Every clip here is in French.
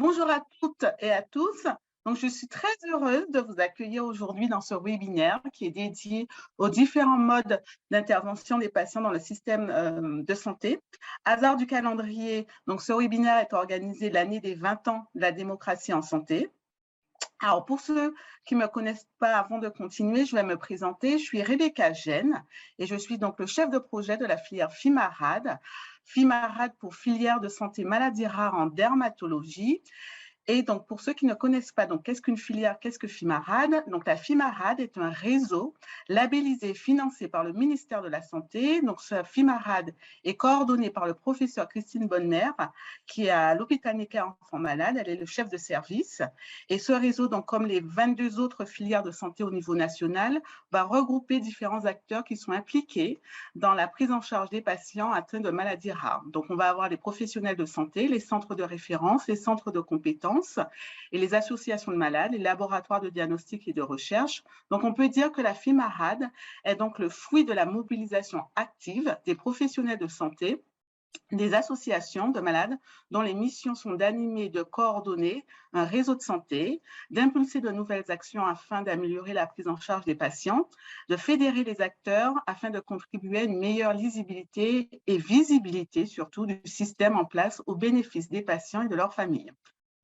Bonjour à toutes et à tous. Donc, je suis très heureuse de vous accueillir aujourd'hui dans ce webinaire qui est dédié aux différents modes d'intervention des patients dans le système de santé. Hasard du calendrier, donc ce webinaire est organisé l'année des 20 ans de la démocratie en santé. Alors, pour ceux qui ne me connaissent pas, avant de continuer, je vais me présenter. Je suis Rebecca Gène et je suis donc le chef de projet de la filière FIMARAD. FIMARAD pour filière de santé maladies rares en dermatologie. Et donc, pour ceux qui ne connaissent pas, donc qu'est-ce qu'une filière, qu'est-ce que FIMARAD? Donc, la FIMARAD est un réseau labellisé et financé par le ministère de la Santé. Donc, ce FIMARAD est coordonné par le professeur Christine Bonner, qui est à l'hôpital Necker Enfants Malades. Elle est le chef de service. Et ce réseau, donc, comme les 22 autres filières de santé au niveau national, va regrouper différents acteurs qui sont impliqués dans la prise en charge des patients atteints de maladies rares. Donc, on va avoir les professionnels de santé, les centres de référence, les centres de compétences et les associations de malades, les laboratoires de diagnostic et de recherche. Donc, on peut dire que la FIMARAD est donc le fruit de la mobilisation active des professionnels de santé, des associations de malades dont les missions sont d'animer, de coordonner un réseau de santé, d'impulser de nouvelles actions afin d'améliorer la prise en charge des patients, de fédérer les acteurs afin de contribuer à une meilleure lisibilité et visibilité surtout du système en place au bénéfice des patients et de leurs familles.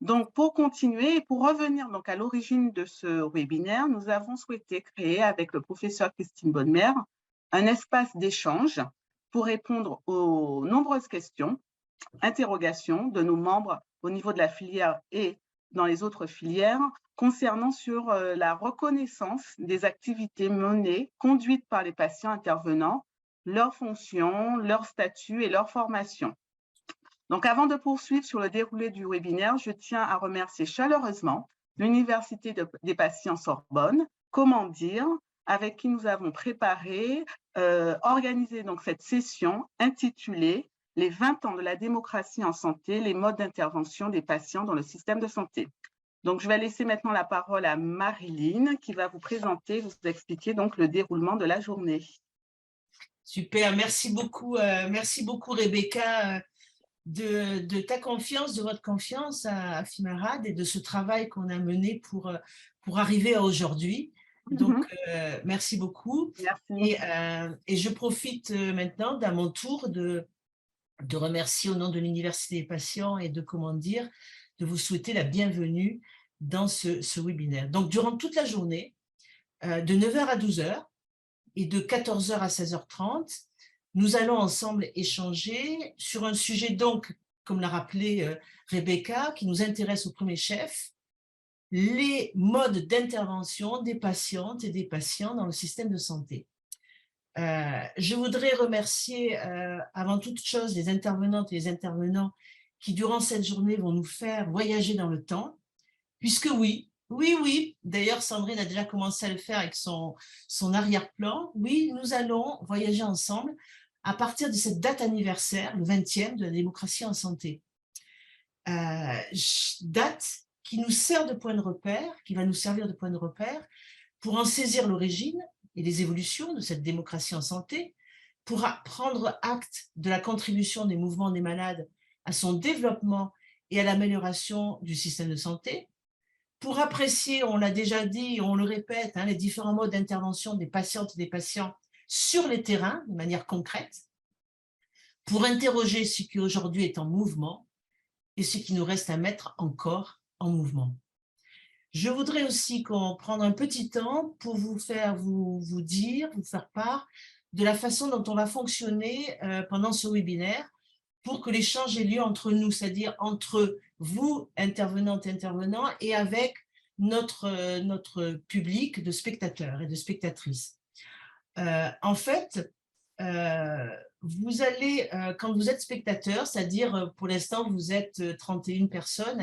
Donc, pour continuer et pour revenir donc à l'origine de ce webinaire, nous avons souhaité créer avec le professeur Christine Bonnemer un espace d'échange pour répondre aux nombreuses questions, interrogations de nos membres au niveau de la filière et dans les autres filières concernant sur la reconnaissance des activités menées, conduites par les patients intervenants, leurs fonctions, leur statut et leur formation. Donc, avant de poursuivre sur le déroulé du webinaire, je tiens à remercier chaleureusement l'Université des patients Sorbonne, Comment dire, avec qui nous avons préparé, organisé donc cette session intitulée « Les 20 ans de la démocratie en santé, les modes d'intervention des patients dans le système de santé ». Donc, je vais laisser maintenant la parole à Marilyn qui va vous présenter, vous expliquer donc le déroulement de la journée. Super, merci beaucoup Rebecca de ta confiance, de votre confiance à FIMARAD et de ce travail qu'on a mené pour arriver à aujourd'hui. Donc, merci beaucoup. Merci. Et je profite maintenant d'à mon tour de remercier au nom de l'Université des patients et de comment dire, de vous souhaiter la bienvenue dans ce webinaire. Donc, durant toute la journée, de 9h à 12h et de 14h à 16h30, nous allons ensemble échanger sur un sujet donc, comme l'a rappelé Rebecca, qui nous intéresse au premier chef, les modes d'intervention des patientes et des patients dans le système de santé. Je voudrais remercier avant toute chose les intervenantes et les intervenants qui, durant cette journée, vont nous faire voyager dans le temps, puisque oui, d'ailleurs Sandrine a déjà commencé à le faire avec son arrière-plan, oui, nous allons voyager ensemble à partir de cette date anniversaire, le 20e de la démocratie en santé. Date qui nous sert de point de repère, qui va nous servir de point de repère pour en saisir l'origine et les évolutions de cette démocratie en santé, pour prendre acte de la contribution des mouvements des malades à son développement et à l'amélioration du système de santé, pour apprécier, on l'a déjà dit, on le répète, les différents modes d'intervention des patientes et des patients sur les terrains, de manière concrète, pour interroger ce qui aujourd'hui est en mouvement et ce qui nous reste à mettre encore en mouvement. Je voudrais aussi qu'on prenne un petit temps pour vous faire vous faire part de la façon dont on va fonctionner pendant ce webinaire pour que l'échange ait lieu entre nous, c'est-à-dire entre vous, intervenantes et intervenants, et avec notre public de spectateurs et de spectatrices. En fait, vous allez, quand vous êtes spectateur, c'est-à-dire pour l'instant vous êtes 31 personnes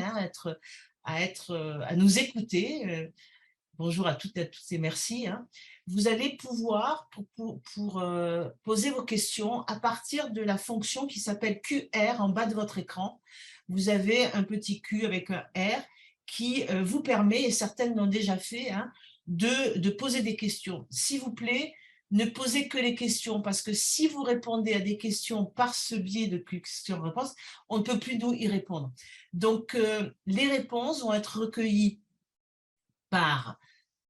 à nous écouter, bonjour à toutes et à tous et merci, vous allez pouvoir, pour poser vos questions à partir de la fonction qui s'appelle QR en bas de votre écran. Vous avez un petit Q avec un R qui vous permet, et certaines l'ont déjà fait, de poser des questions. S'il vous plaît, ne posez que les questions, parce que si vous répondez à des questions par ce biais de questions-réponses, on ne peut plus nous y répondre. Donc, les réponses vont être recueillies par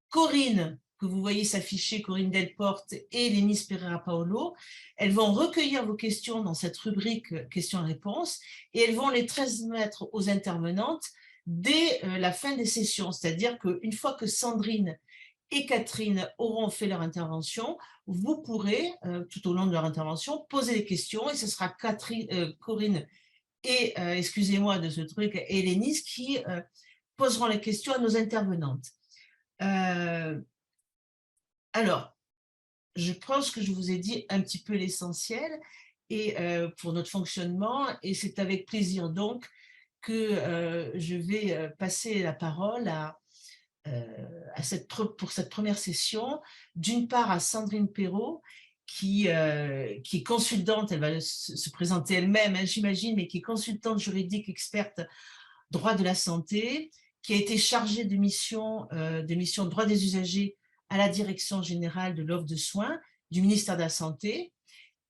Corinne, que vous voyez s'afficher, Corinne Delporte et Lénis Pereira-Paolo. Elles vont recueillir vos questions dans cette rubrique questions-réponses et elles vont les transmettre aux intervenantes dès la fin des sessions. C'est-à-dire qu'une fois que Sandrine et Catherine auront fait leur intervention, vous pourrez, tout au long de leur intervention, poser des questions et ce sera Corinne et, excusez-moi de ce truc, et Lénis qui poseront les questions à nos intervenantes. Alors, je pense que je vous ai dit un petit peu l'essentiel et pour notre fonctionnement, et c'est avec plaisir donc que je vais passer la parole pour cette première session, d'une part à Sandrine Perrault, qui est consultante, elle va se présenter elle-même, hein, j'imagine, mais qui est consultante juridique experte droit de la santé, qui a été chargée de mission droit des usagers à la Direction générale de l'offre de soins du ministère de la Santé,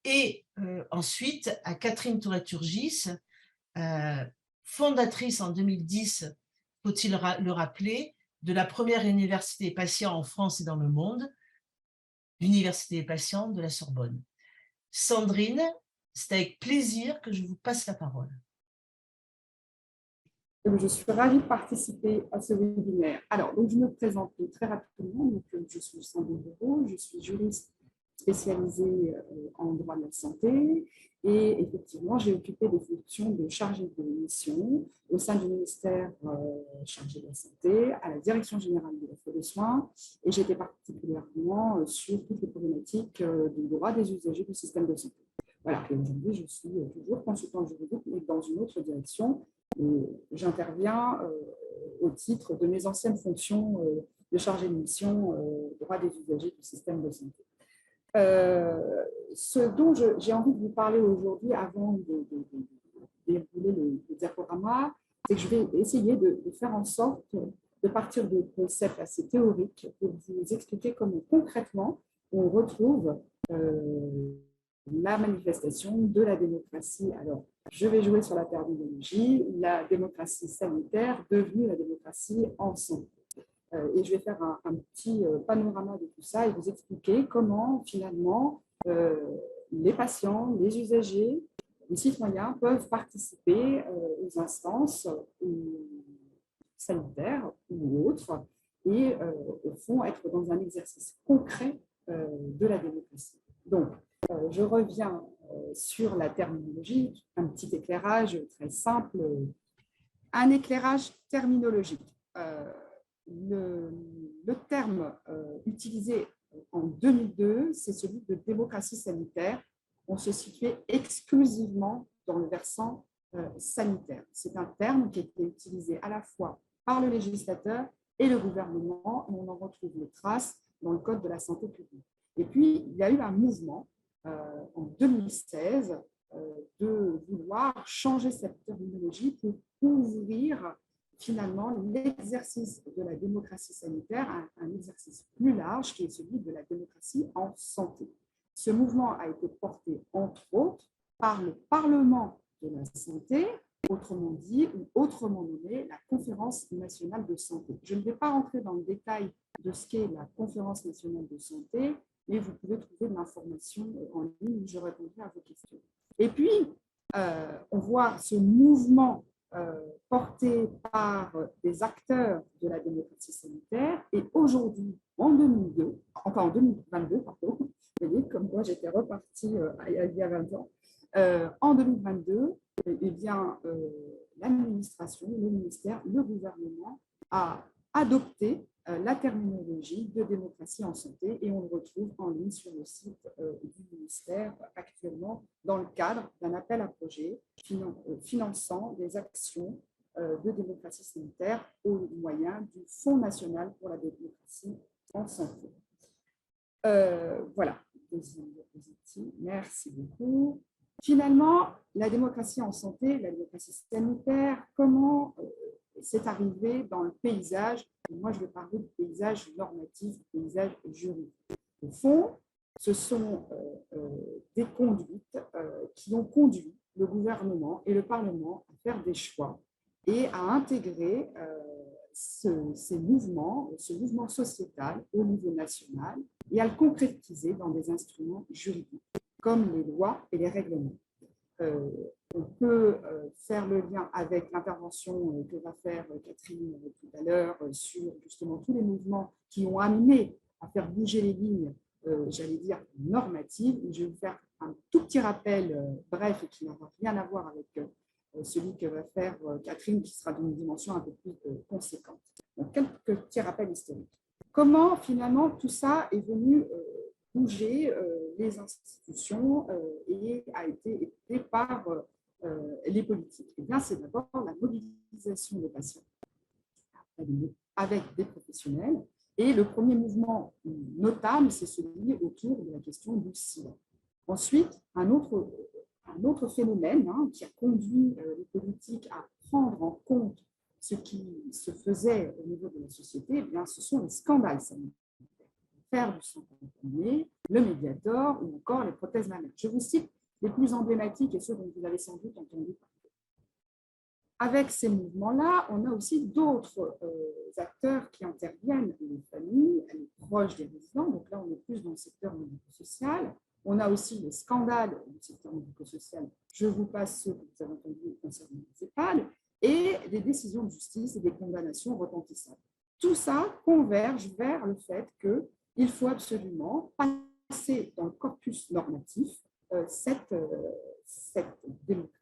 et ensuite à Catherine Tourette-Turgis, fondatrice en 2010, faut-il le rappeler, de la première université des patients en France et dans le monde, l'Université des patients de la Sorbonne. Sandrine, c'est avec plaisir que je vous passe la parole. Je suis ravie de participer à ce webinaire. Alors, donc, je me présente très rapidement. Donc, je suis Sandrine Perrault, je suis juriste spécialisée en droit de la santé et effectivement, j'ai occupé des fonctions de chargée de mission au sein du ministère chargé de la santé, à la Direction générale de l'offre de soins, et j'étais particulièrement sur toutes les problématiques du droit des usagers du système de santé. Voilà, et aujourd'hui, je suis toujours consultante juridique, mais dans une autre direction. J'interviens au titre de mes anciennes fonctions de chargée de mission droit des usagers du système de santé. Ce dont j'ai envie de vous parler aujourd'hui, avant de dérouler le diaporama, c'est que je vais essayer de faire en sorte de partir de concepts assez théoriques pour vous expliquer comment concrètement on retrouve la manifestation de la démocratie. Alors, je vais jouer sur la terminologie, la démocratie sanitaire devenue la démocratie en santé. Et je vais faire un petit panorama de tout ça et vous expliquer comment, finalement, les patients, les usagers, les citoyens peuvent participer aux instances sanitaires ou autres et, au fond, être dans un exercice concret de la démocratie. Donc, je reviens sur la terminologie, un petit éclairage très simple, un éclairage terminologique. Le terme utilisé en 2002, c'est celui de démocratie sanitaire. On se situait exclusivement dans le versant sanitaire. C'est un terme qui a été utilisé à la fois par le législateur et le gouvernement, et on en retrouve les traces dans le Code de la santé publique. Et puis, il y a eu un mouvement en 2016 de vouloir changer cette terminologie pour ouvrir finalement l'exercice de la démocratie sanitaire à un exercice plus large qui est celui de la démocratie en santé. Ce mouvement a été porté entre autres par le Parlement de la santé, autrement dit ou autrement nommé la Conférence nationale de santé. Je ne vais pas rentrer dans le détail de ce qu'est la Conférence nationale de santé, mais vous pouvez trouver de l'information en ligne où je répondrai à vos questions. Et puis, on voit ce mouvement porté par des acteurs de la démocratie sanitaire, et aujourd'hui, en 2022, pardon, vous voyez, comme moi j'étais repartie il y a 20 ans, en 2022, eh bien, l'administration, le ministère, le gouvernement a adopté la terminologie de démocratie en santé, et on le retrouve en ligne sur le site du ministère actuellement dans le cadre d'un appel à projet finançant des actions de démocratie sanitaire au moyen du Fonds national pour la démocratie en santé. Voilà, deuxième diapositive, merci beaucoup. Finalement, la démocratie en santé, la démocratie sanitaire, comment c'est arrivé dans le paysage? Moi, je vais parler du paysage normatif, du paysage juridique. Au fond, Ce sont des conduites qui ont conduit le gouvernement et le Parlement à faire des choix et à intégrer ce mouvement sociétal au niveau national et à le concrétiser dans des instruments juridiques, comme les lois et les règlements. On peut faire le lien avec l'intervention que va faire Catherine tout à l'heure sur justement tous les mouvements qui ont amené à faire bouger les lignes, j'allais dire normatives. Je vais vous faire un tout petit rappel bref et qui n'aura rien à voir avec celui que va faire Catherine, qui sera d'une dimension un peu plus conséquente. Donc, quelques petits rappels historiques. Comment finalement tout ça est venu bouger les institutions et a été aidé par les politiques? Eh bien, c'est d'abord la mobilisation des patients avec des professionnels. Et le premier mouvement notable, c'est celui autour de la question du sida. Ensuite, un autre phénomène qui a conduit les politiques à prendre en compte ce qui se faisait au niveau de la société, eh bien, ce sont les scandales sanitaires. L'affaire du sang contaminé, le Mediator ou encore les prothèses mammaires. Je vous cite les plus emblématiques et ceux dont vous avez sans doute entendu parler. Avec ces mouvements-là, on a aussi d'autres acteurs qui interviennent, les familles, les proches des résidents. Donc là, on est plus dans le secteur médico-social. On a aussi les scandales du secteur médico-social. Je vous passe ceux que vous avez entendus concernant les EHPAD et des décisions de justice et des condamnations retentissantes. Tout ça converge vers le fait qu'il faut absolument passer dans le corpus normatif cette démocratie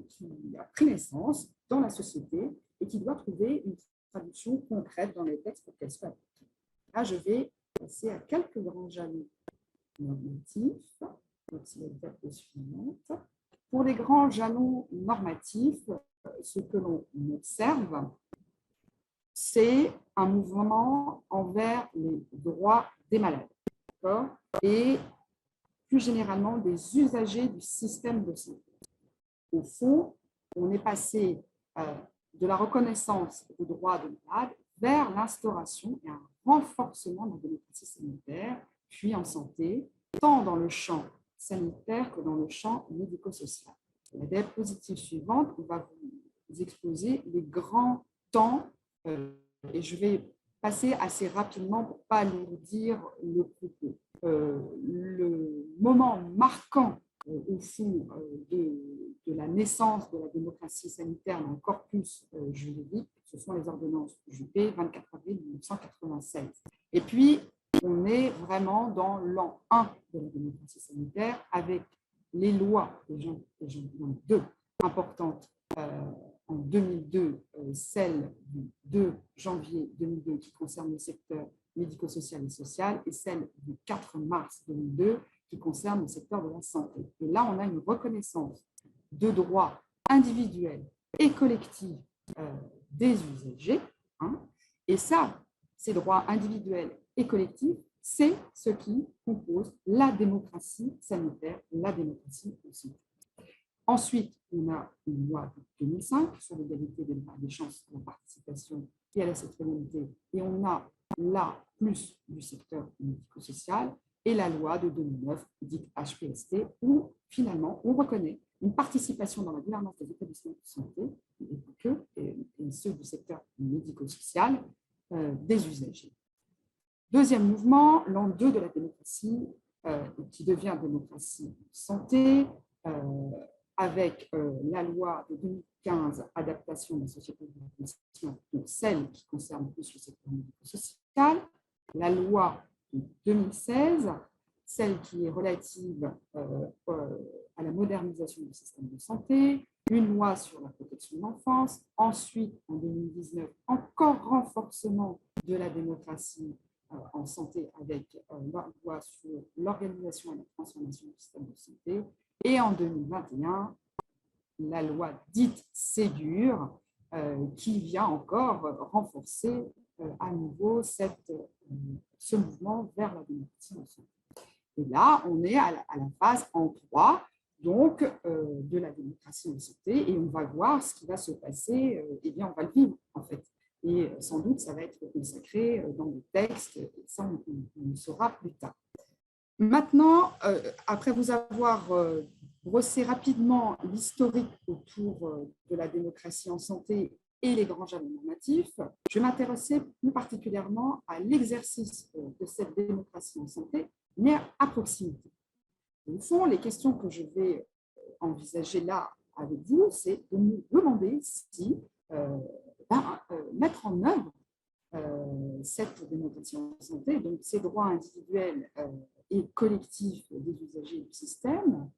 qui a pris naissance dans la société et qui doit trouver une traduction concrète dans les textes pour qu'elle soit appliquée. Là, je vais passer à quelques grands jalons normatifs. Pour les grands jalons normatifs, ce que l'on observe, c'est un mouvement envers les droits des malades, et plus généralement des usagers du système de santé. Au fond, on est passé de la reconnaissance des droits des malades vers l'instauration et un renforcement de la démocratie sanitaire, puis en santé, tant dans le champ sanitaire que dans le champ médico-social. La diapositive suivante, on va vous exposer les grands temps, et je vais passer assez rapidement pour ne pas alourdir le propos. Le moment marquant au fond de la naissance de la démocratie sanitaire dans le corpus juridique, ce sont les ordonnances Juppé, 24 avril 1996. Et puis, on est vraiment dans l'an 1 de la démocratie sanitaire avec les lois, deux importantes en 2002, celle du 2 janvier 2002 qui concerne le secteur médico-social et social, et celle du 4 mars 2002 qui concerne le secteur de la santé. Et là, on a une reconnaissance de droits individuels et collectifs des usagers. Et ça, ces droits individuels et collectifs, c'est ce qui compose la démocratie sanitaire, la démocratie aussi. Ensuite, on a une loi de 2005 sur l'égalité des chances à la participation et à la citoyenneté. Et on a là plus du secteur médico-social et la loi de 2009, dite HPST, où finalement on reconnaît une participation dans la gouvernance des établissements de santé, et ceux du secteur médico-social, des usagers. Deuxième mouvement, l'an 2 de la démocratie, qui devient démocratie santé, avec la loi de 2015, adaptation de la société de l'information, donc celle qui concerne plus le secteur médico-social, la loi de 2016, celle qui est relative à la modernisation du système de santé, une loi sur la protection de l'enfance, ensuite en 2019, encore renforcement de la démocratie en santé avec la loi sur l'organisation et la transformation du système de santé, et en 2021, la loi dite Ségur, qui vient encore renforcer à nouveau ce mouvement vers la démocratie en santé. Et là, on est à la phase en 3, donc de la démocratie en santé, et on va voir ce qui va se passer, et bien on va le vivre en fait. Et sans doute, ça va être consacré dans le texte, et ça on le saura plus tard. Maintenant, après vous avoir brossé rapidement l'historique autour de la démocratie en santé et les grands jalons normatifs, je vais m'intéresser plus particulièrement à l'exercice de cette démocratie en santé, mais à proximité. Au fond, les questions que je vais envisager là avec vous, c'est de nous demander si mettre en œuvre cette démocratie en santé, donc ces droits individuels et collectifs des usagers du système,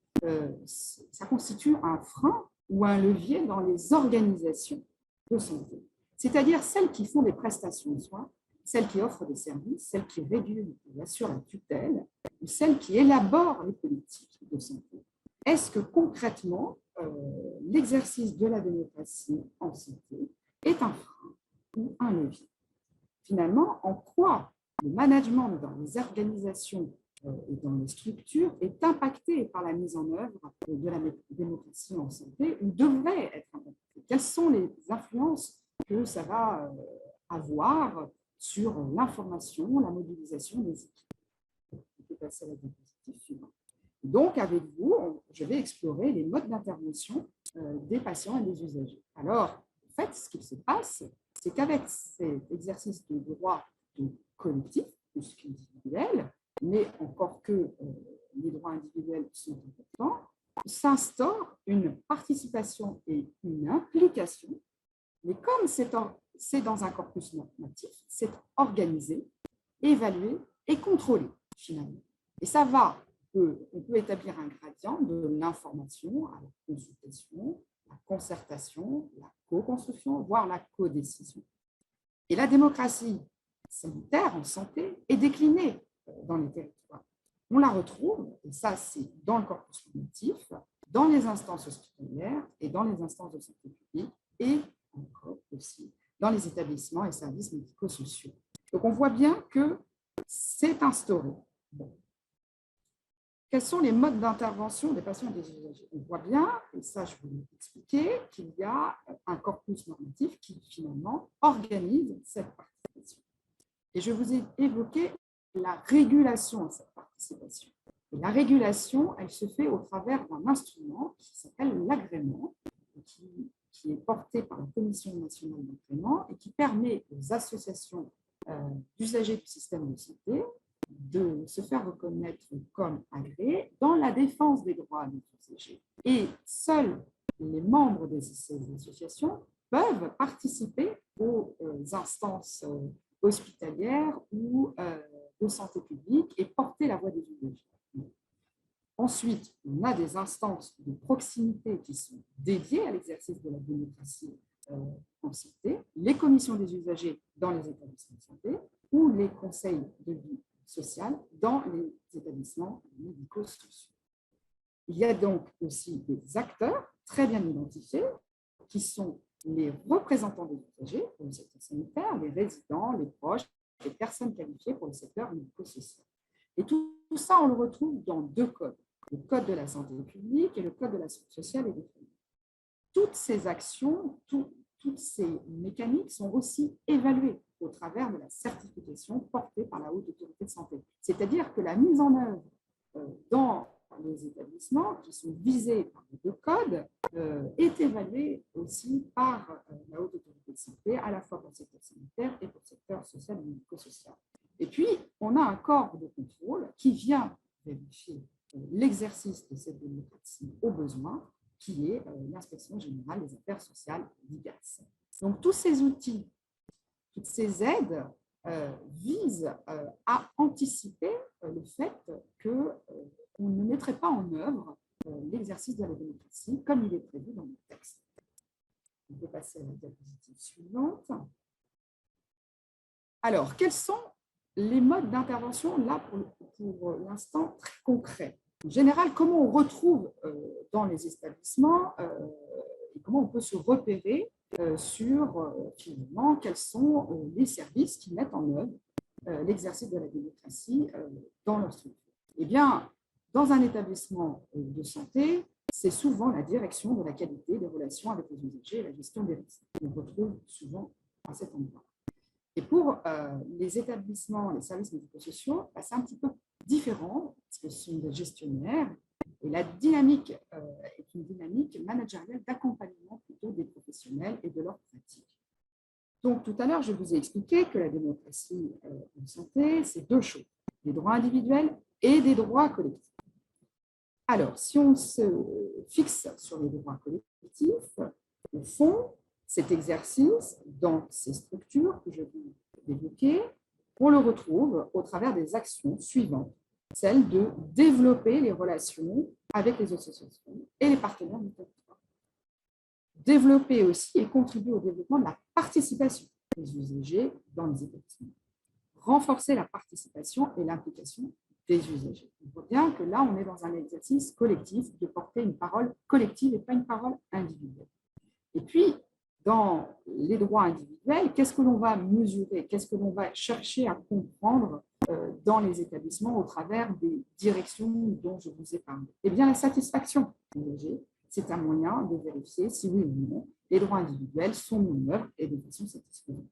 ça constitue un frein ou un levier dans les organisations de santé, c'est-à-dire celles qui font des prestations de soins, celles qui offrent des services, celles qui régulent et assurent la tutelle, ou celles qui élaborent les politiques de santé. Est-ce que concrètement, l'exercice de la démocratie en santé est un frein ou un levier? Finalement, en quoi le management dans les organisations et dans les structures est impacté par la mise en œuvre de la démocratie en santé ou devrait être impacté? Quelles sont les influences que ça va avoir sur l'information, la mobilisation des équipes? On peut passer à la diapositive suivante. Donc, avec vous, je vais explorer les modes d'intervention des patients et des usagers. Alors, en fait, ce qui se passe, c'est qu'avec cet exercice de droit collectif, plus qu'individuel, mais encore que les droits individuels sont importants, s'instaure une participation et une implication, mais comme c'est dans un corpus normatif, c'est organisé, évalué et contrôlé, finalement. Et ça va, on peut établir un gradient de l'information à la consultation, la concertation, la co-construction, voire la co-décision. Et la démocratie sanitaire en santé est déclinée dans les territoires. On la retrouve, et ça c'est dans le corpus normatif, dans les instances hospitalières et dans les instances de santé publique et encore aussi dans les établissements et services médico-sociaux. Donc on voit bien que c'est instauré. Bon. Quels sont les modes d'intervention des patients et des usagers? On voit bien, et ça je vais vous expliquer, qu'il y a un corpus normatif qui finalement organise cette participation. Et je vous ai évoqué la régulation de cette participation. Et la régulation, elle se fait au travers d'un instrument qui s'appelle l'agrément, qui est porté par la Commission nationale d'agrément et qui permet aux associations d'usagers du système de santé de se faire reconnaître comme agréés dans la défense des droits des usagers. Et seuls les membres de ces associations peuvent participer aux instances hospitalières ou de santé publique et porter la voix des usagers. Ensuite, on a des instances de proximité qui sont dédiées à l'exercice de la démocratie en santé, les commissions des usagers dans les établissements de santé ou les conseils de vie sociale dans les établissements médico-sociaux. Il y a donc aussi des acteurs très bien identifiés qui sont les représentants des usagers pour le secteur sanitaire, les résidents, les proches, les personnes qualifiées pour le secteur médico-social. Et tout ça, on le retrouve dans deux codes, le code de la santé publique et le code de la sécurité sociale et des familles. Toutes ces actions, toutes ces mécaniques sont aussi évaluées au travers de la certification portée par la Haute Autorité de Santé. C'est-à-dire que la mise en œuvre dans les établissements qui sont visés par les deux codes est évaluée aussi par la Haute Autorité de Santé, à la fois pour le secteur sanitaire et pour le secteur social et médico-social. Et puis, on a un corps de contrôle qui vient vérifier l'exercice de cette démocratie au besoin, qui est l'Inspection générale des affaires sociales, l'IGAS. Donc, tous ces outils, toutes ces aides visent à anticiper le fait qu'on ne mettrait pas en œuvre l'exercice de la démocratie comme il est prévu dans le texte. On peut passer à la diapositive suivante. Alors, quels sont les modes d'intervention, là, pour l'instant, très concrets? En général, comment on retrouve dans les établissements et comment on peut se repérer sur, finalement, quels sont les services qui mettent en œuvre l'exercice de la démocratie dans leur structure? Eh bien, dans un établissement de santé, c'est souvent la direction de la qualité des relations avec les usagers et la gestion des risques. On retrouve souvent à cet endroit. Et pour les établissements, les services médico-sociaux, c'est un petit peu différents, parce que ce sont des gestionnaires, et la dynamique est une dynamique managériale d'accompagnement plutôt des professionnels et de leurs pratiques. Donc, tout à l'heure, je vous ai expliqué que la démocratie en santé, c'est deux choses, des droits individuels et des droits collectifs. Alors, si on se fixe sur les droits collectifs, au fond, cet exercice, dans ces structures que je viens d'évoquer, on le retrouve au travers des actions suivantes, celle de développer les relations avec les associations et les partenaires du territoire. Développer aussi et contribuer au développement de la participation des usagers dans les établissements. Renforcer la participation et l'implication des usagers. On voit bien que là, on est dans un exercice collectif de porter une parole collective et pas une parole individuelle. Et puis, dans les droits individuels, qu'est-ce que l'on va mesurer? Qu'est-ce que l'on va chercher à comprendre dans les établissements au travers des directions dont je vous ai parlé? Eh bien, la satisfaction des usagers, c'est un moyen de vérifier si oui ou non les droits individuels sont mis en œuvre et de façon satisfaisante.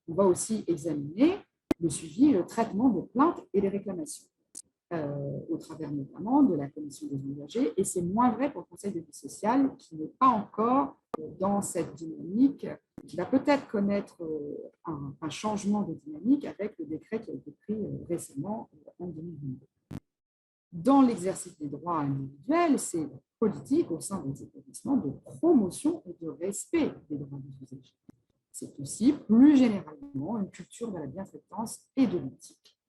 On va aussi examiner le suivi et le traitement des plaintes et des réclamations, au travers notamment de la commission des usagers, et c'est moins vrai pour le Conseil de vie sociale qui n'est pas encore dans cette dynamique, qui va peut-être connaître un changement de dynamique avec le décret qui a été pris récemment en 2022. Dans l'exercice des droits individuels, c'est la politique au sein des établissements de promotion et de respect des droits des usagers. C'est aussi, plus généralement, une culture de la bienfaisance et de l'éthique.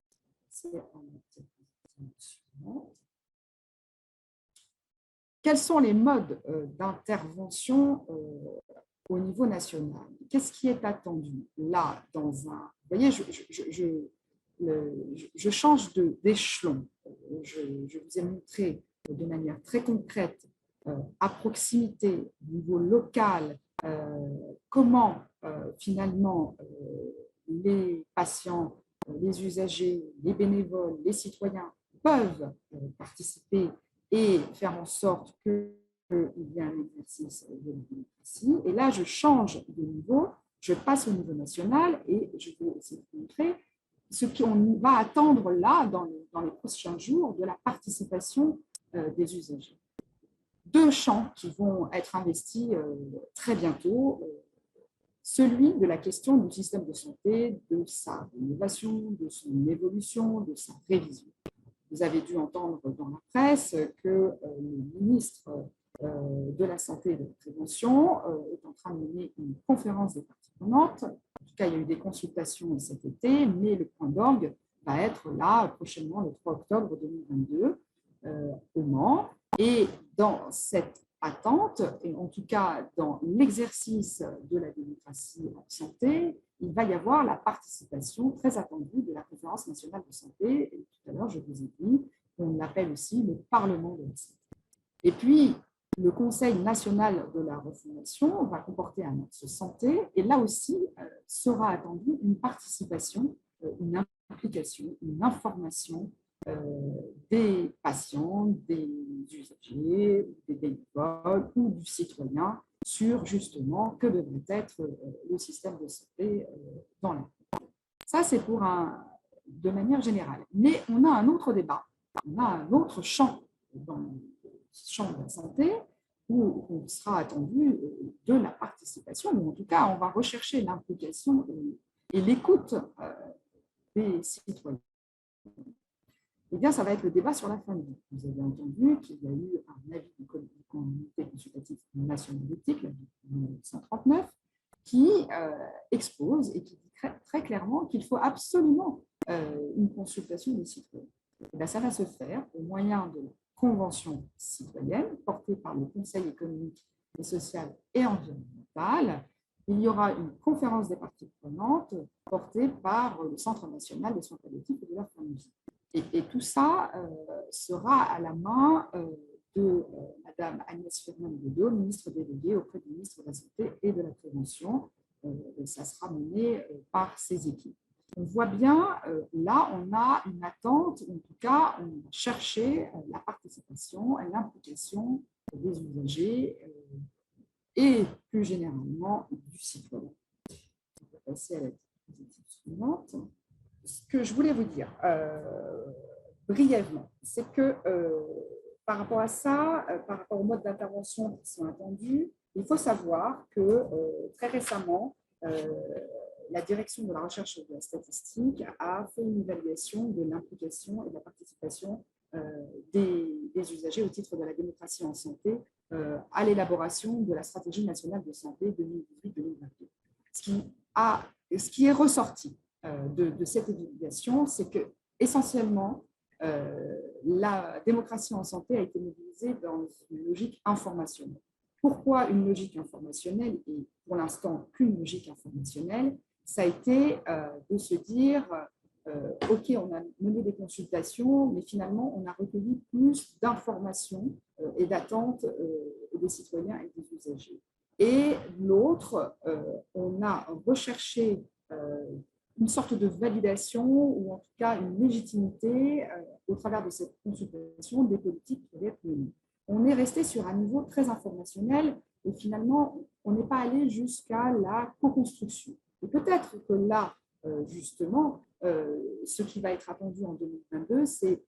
Quels sont les modes d'intervention au niveau national? Qu'est-ce qui est attendu là dans un... Vous voyez, je change d'échelon. Je vous ai montré de manière très concrète, à proximité, au niveau local, comment finalement les patients, les usagers, les bénévoles, les citoyens peuvent participer et faire en sorte qu'il y ait un exercice de la démocratie. Et là, je change de niveau, je passe au niveau national et je vais essayer de vous montrer ce qu'on va attendre là, dans les prochains jours, de la participation des usagers. Deux champs qui vont être investis très bientôt. Celui de la question du système de santé, de sa rénovation, de son évolution, de sa révision. Vous avez dû entendre dans la presse que le ministre de la Santé et de la Prévention est en train de mener une conférence des parties prenantes. En tout cas, il y a eu des consultations cet été, mais le point d'orgue va être là prochainement, le 3 octobre 2022, au Mans. Et dans cette attente, et en tout cas dans l'exercice de la démocratie en santé, il va y avoir la participation très attendue de la Conférence nationale de santé. Et tout à l'heure, je vous ai dit, on l'appelle aussi le Parlement de la santé. Et puis, le Conseil national de la refondation va comporter un axe santé, et là aussi sera attendue une participation, une implication, une information des patients, des usagers, des bénévoles ou du citoyen sur justement que devrait être le système de santé dans la vie. Ça, c'est de manière générale. Mais on a un autre débat, on a un autre champ dans le champ de la santé où on sera attendu de la participation, ou en tout cas, on va rechercher l'implication et l'écoute des citoyens. Eh bien, ça va être le débat sur la famille. Vous avez entendu qu'il y a eu un avis du comité consultatif national d'éthique, l'avis 139, qui expose et qui dit très clairement qu'il faut absolument une consultation des citoyens. Et bien, ça va se faire au moyen de la convention citoyenne portée par le Conseil économique et social et environnemental. Il y aura une conférence des parties prenantes portée par le Centre national des soins palliatifs et de la famille. Et tout ça sera à la main de Madame Agnès Firmin-Ledo, ministre déléguée auprès du ministre de la Santé et de la Prévention. Et ça sera mené par ses équipes. On voit bien, là, on a une attente, en tout cas, on va chercher la participation et l'implication des usagers et plus généralement du citoyen. On va passer à la diapositive suivante. Ce que je voulais vous dire, brièvement. C'est que par rapport à ça, par rapport aux modes d'intervention qui sont attendus, il faut savoir que très récemment, la direction de la recherche et de la statistique a fait une évaluation de l'implication et de la participation des usagers au titre de la démocratie en santé à l'élaboration de la stratégie nationale de santé 2018-2022. Ce qui est ressorti de cette évaluation, c'est que essentiellement, la démocratie en santé a été mobilisée dans une logique informationnelle. Pourquoi une logique informationnelle et pour l'instant qu'une logique informationnelle? Ça a été de se dire, OK, on a mené des consultations, mais finalement, on a recueilli plus d'informations et d'attentes des citoyens et des usagers. Et l'autre, on a recherché une sorte de validation ou en tout cas une légitimité au travers de cette consultation des politiques qui allaient être menées. On est resté sur un niveau très informationnel et finalement, on n'est pas allé jusqu'à la co-construction. Et peut-être que là, justement, ce qui va être attendu en 2022, c'est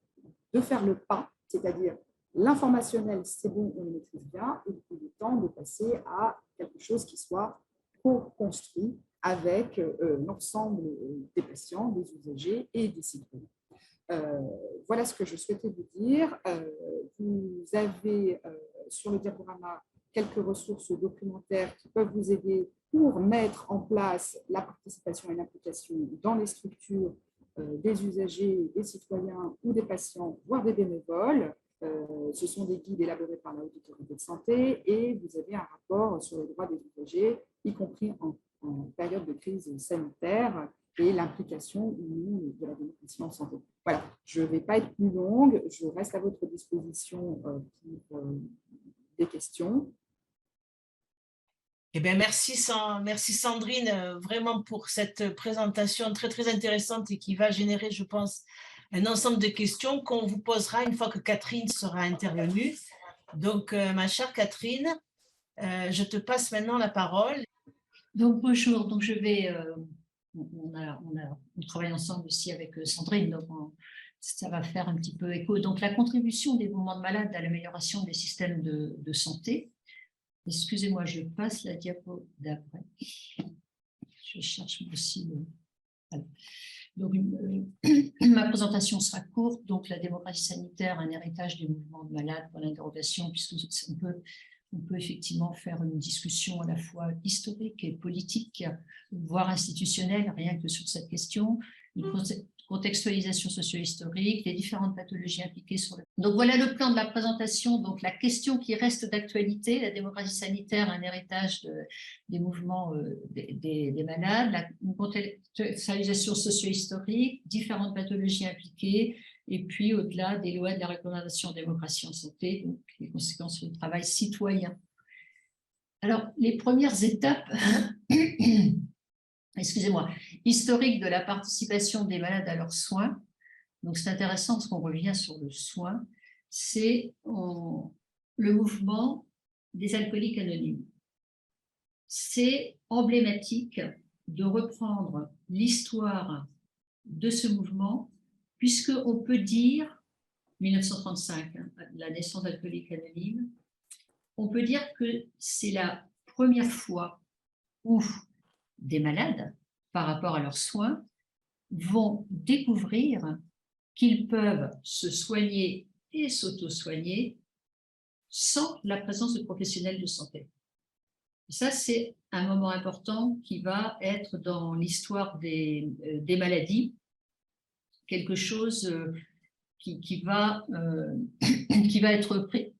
de faire le pas, c'est-à-dire l'informationnel, c'est bon, on le maîtrise bien, et il est temps de passer à quelque chose qui soit co-construit avec l'ensemble des patients, des usagers et des citoyens. Voilà ce que je souhaitais vous dire. Vous avez sur le diaporama quelques ressources documentaires qui peuvent vous aider pour mettre en place la participation et l'implication dans les structures des usagers, des citoyens ou des patients, voire des bénévoles. Ce sont des guides élaborés par la Haute Autorité de Santé et vous avez un rapport sur les droits des usagers, y compris en période de crise sanitaire et l'implication de la démocratie en santé. Voilà, je ne vais pas être plus longue, je reste à votre disposition pour des questions. Eh bien, merci Sandrine, vraiment pour cette présentation très, très intéressante et qui va générer, je pense, un ensemble de questions qu'on vous posera une fois que Catherine sera intervenue. Donc, ma chère Catherine, je te passe maintenant la parole. Donc, bonjour. Donc, je vais... on travaille ensemble aussi avec Sandrine, donc ça va faire un petit peu écho. Donc, la contribution des mouvements de malades à l'amélioration des systèmes de santé. Excusez-moi, je passe la diapo d'après. Je cherche aussi. Voilà. Donc, ma présentation sera courte. Donc, la démocratie sanitaire, un héritage des mouvements de malades pour l'interrogation, puisqu'on peut effectivement faire une discussion à la fois historique et politique, voire institutionnelle, rien que sur cette question, une contextualisation socio-historique, les différentes pathologies impliquées sur le... Donc voilà le plan de la présentation. Donc la question qui reste d'actualité, la démocratie sanitaire, un héritage des mouvements des malades, une contextualisation socio-historique, différentes pathologies impliquées, et puis au-delà des lois de la recommandation démocratie en santé, donc les conséquences sur le travail citoyen. Alors, les premières étapes, excusez-moi, historiques de la participation des malades à leurs soins, donc c'est intéressant parce qu'on revient sur le soin, c'est le mouvement des alcooliques anonymes. C'est emblématique de reprendre l'histoire de ce mouvement, puisqu'on peut dire, 1935, la naissance d'Alcooliques Anonymes, on peut dire que c'est la première fois où des malades, par rapport à leurs soins, vont découvrir qu'ils peuvent se soigner et s'auto-soigner sans la présence de professionnels de santé. Et ça, c'est un moment important qui va être dans l'histoire des maladies, quelque chose qui va être pris.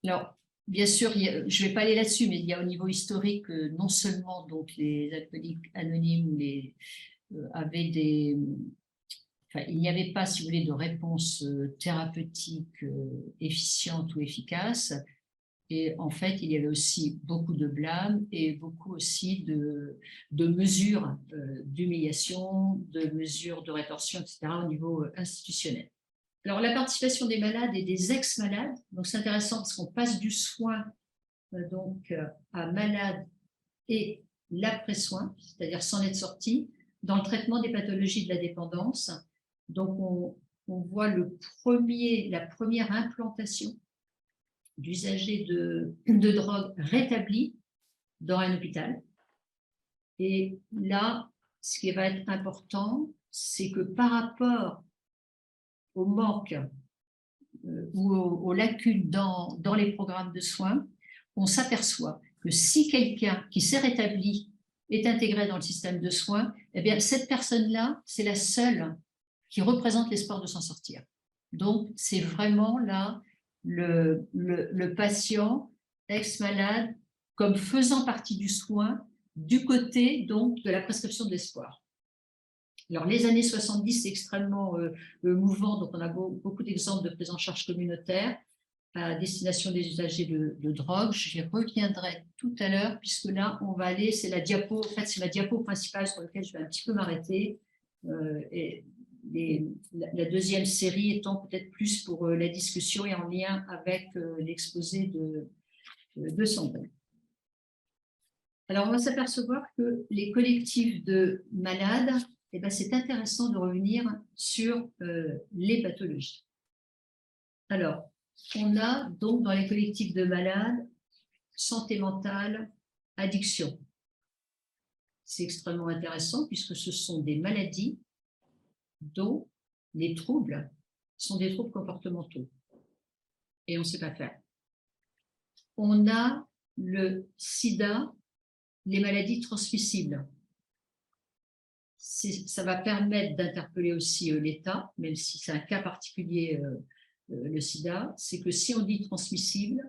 Alors, bien sûr, je ne vais pas aller là-dessus, mais il y a au niveau historique, non seulement donc, les alcooliques anonymes avaient des... Enfin, il n'y avait pas, si vous voulez, de réponse thérapeutique efficiente ou efficace. Et en fait, il y avait aussi beaucoup de blâme et beaucoup aussi de mesures d'humiliation, de mesures de rétorsion, etc. au niveau institutionnel. Alors, la participation des malades et des ex-malades, donc c'est intéressant parce qu'on passe du soin à malade et l'après-soin, c'est-à-dire sans être sorti, dans le traitement des pathologies de la dépendance. Donc, on voit la première implantation d'usagers de drogue rétablis dans un hôpital. Et là, ce qui va être important, c'est que par rapport au manque ou aux lacunes dans les programmes de soins, on s'aperçoit que si quelqu'un qui s'est rétabli est intégré dans le système de soins, eh bien, cette personne-là, c'est la seule qui représente l'espoir de s'en sortir. Donc, c'est vraiment là le patient ex-malade comme faisant partie du soin du côté donc de la prescription de l'espoir. Alors, les années 70, c'est extrêmement mouvant, donc on a beaucoup d'exemples de prise en charge communautaire à destination des usagers de drogue. J'y reviendrai tout à l'heure, puisque là, on va aller, c'est la diapo, en fait, c'est la diapo principale sur laquelle je vais un petit peu m'arrêter. Et la deuxième série étant peut-être plus pour la discussion et en lien avec l'exposé de Sandrine. Alors, on va s'apercevoir que les collectifs de malades, eh ben, c'est intéressant de revenir sur les pathologies. Alors, on a donc dans les collectifs de malades, santé mentale, addiction. C'est extrêmement intéressant puisque ce sont des maladies dont les troubles sont des troubles comportementaux. Et on ne sait pas faire. On a le sida, les maladies transmissibles. Ça va permettre d'interpeller aussi l'État, même si c'est un cas particulier, le sida, c'est que si on dit transmissible,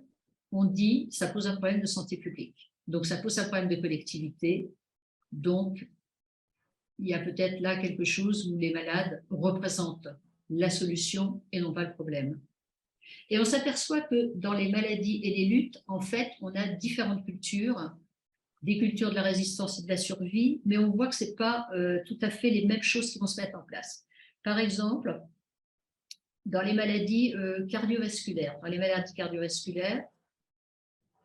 on dit ça pose un problème de santé publique. Donc ça pose un problème de collectivité. Donc il y a peut-être là quelque chose où les malades représentent la solution et non pas le problème. Et on s'aperçoit que dans les maladies et les luttes, en fait, on a différentes cultures, des cultures de la résistance et de la survie, mais on voit que ce n'est pas tout à fait les mêmes choses qui vont se mettre en place. Par exemple, dans les maladies cardiovasculaires,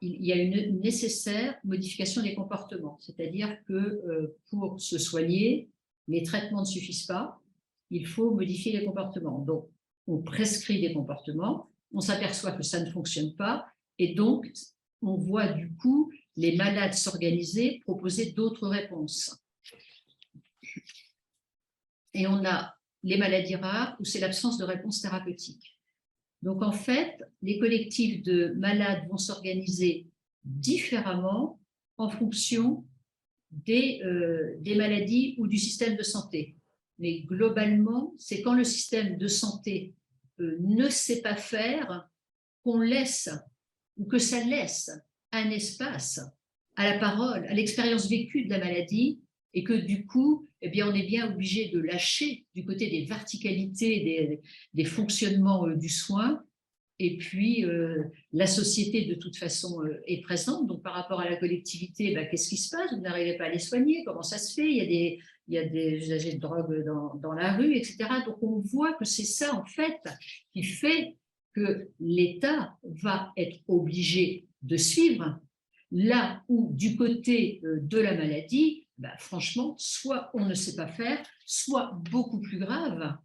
il y a une nécessaire modification des comportements, c'est-à-dire que pour se soigner, les traitements ne suffisent pas, il faut modifier les comportements. Donc, on prescrit des comportements, on s'aperçoit que ça ne fonctionne pas, et donc, on voit du coup les malades s'organiser, proposer d'autres réponses. Et on a les maladies rares où c'est l'absence de réponse thérapeutique. Donc, en fait, les collectifs de malades vont s'organiser différemment en fonction des maladies ou du système de santé. Mais globalement, c'est quand le système de santé ne sait pas faire qu'on laisse ou que ça laisse un espace à la parole, à l'expérience vécue de la maladie, et que du coup, eh bien, on est bien obligé de lâcher du côté des verticalités, des fonctionnements du soin. Et puis, la société, de toute façon, est présente. Donc, par rapport à la collectivité, ben, qu'est-ce qui se passe? Vous n'arrivez pas à les soigner? Comment ça se fait? Il y a des usagers de drogue dans la rue, etc. Donc, on voit que c'est ça, en fait, qui fait que l'État va être obligé de suivre, là où, du côté de la maladie, ben, franchement, soit on ne sait pas faire, soit beaucoup plus grave.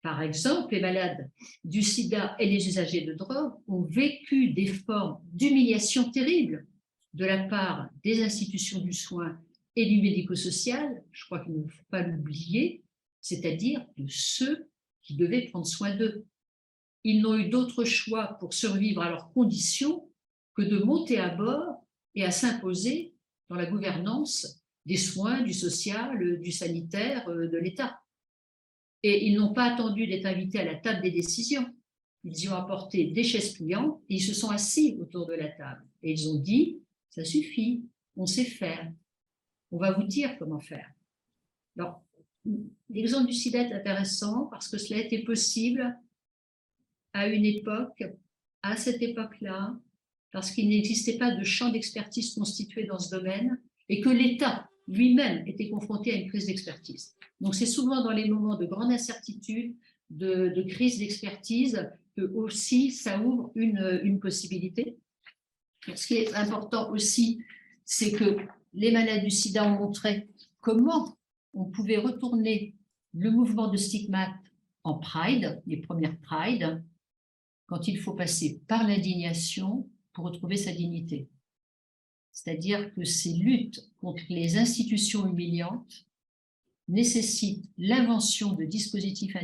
Par exemple, les malades du sida et les usagers de drogue ont vécu des formes d'humiliation terribles de la part des institutions du soin et du médico-social, je crois qu'il ne faut pas l'oublier, c'est-à-dire de ceux qui devaient prendre soin d'eux. Ils n'ont eu d'autre choix pour survivre à leurs conditions que de monter à bord et à s'imposer dans la gouvernance des soins, du social, du sanitaire, de l'État. Et ils n'ont pas attendu d'être invités à la table des décisions. Ils y ont apporté des chaises pliantes et ils se sont assis autour de la table. Et ils ont dit, ça suffit, on sait faire. On va vous dire comment faire. Alors, l'exemple du sida est intéressant parce que cela a été possible à une époque, à cette époque-là, parce qu'il n'existait pas de champ d'expertise constitué dans ce domaine et que l'État lui-même était confronté à une crise d'expertise. Donc, c'est souvent dans les moments de grande incertitude, de crise d'expertise, que aussi ça ouvre une possibilité. Ce qui est important aussi, c'est que les malades du sida ont montré comment on pouvait retourner le mouvement de stigmate en Pride, les premières Pride, quand il faut passer par l'indignation pour retrouver sa dignité. C'est-à-dire que ces luttes contre les institutions humiliantes nécessitent l'invention de dispositifs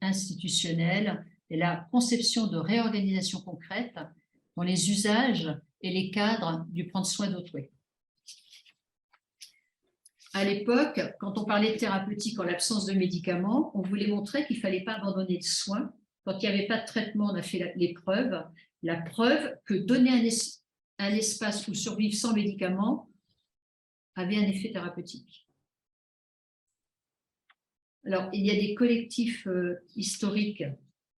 institutionnels et la conception de réorganisation concrète dans les usages et les cadres du prendre soin d'autrui. À l'époque, quand on parlait de thérapeutique en l'absence de médicaments, on voulait montrer qu'il ne fallait pas abandonner le soin. Quand il n'y avait pas de traitement, on a fait l'épreuve, la preuve que donner un espace où survivre sans médicaments avait un effet thérapeutique. Alors, il y a des collectifs historiques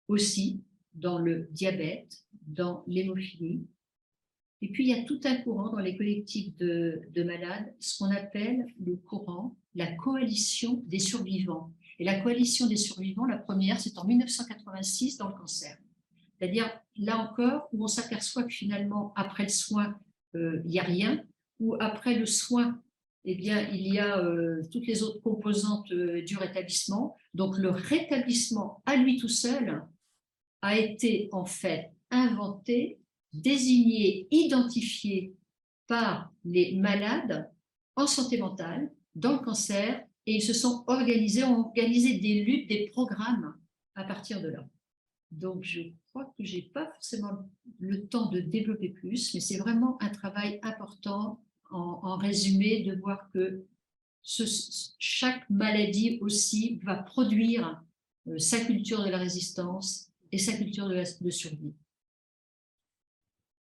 aussi dans le diabète, dans l'hémophilie. Et puis, il y a tout un courant dans les collectifs de malades, ce qu'on appelle le courant, la coalition des survivants. Et la coalition des survivants, la première, c'est en 1986 dans le cancer. C'est-à-dire, là encore, où on s'aperçoit que finalement, après le soin, il n'y a rien, ou après le soin, eh bien, il y a toutes les autres composantes du rétablissement. Donc, le rétablissement à lui tout seul a été en fait inventé, désigné, identifié par les malades en santé mentale, dans le cancer, et ils se sont organisés, ont organisé des luttes, des programmes à partir de là. Donc, je crois que je n'ai pas forcément le temps de développer plus, mais c'est vraiment un travail important en résumé de voir que chaque maladie aussi va produire sa culture de la résistance et sa culture de survie.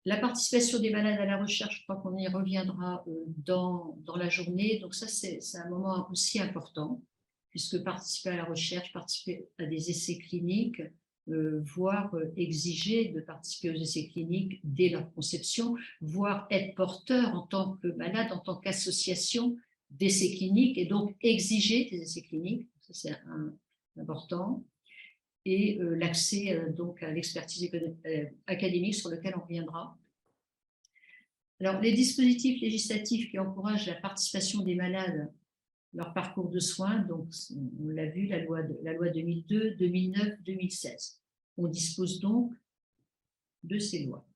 La participation des malades à la recherche, je crois qu'on y reviendra dans la journée. Donc ça, c'est un moment aussi important, puisque participer à la recherche, participer à des essais cliniques, voire exiger de participer aux essais cliniques dès leur conception, voire être porteur en tant que malade, en tant qu'association d'essais cliniques, et donc exiger des essais cliniques, ça c'est important, et l'accès donc à l'expertise académique sur lequel on reviendra. Alors, les dispositifs législatifs qui encouragent la participation des malades, leur parcours de soins, donc on l'a vu, la loi 2002, 2009, 2016. On dispose donc de ces lois.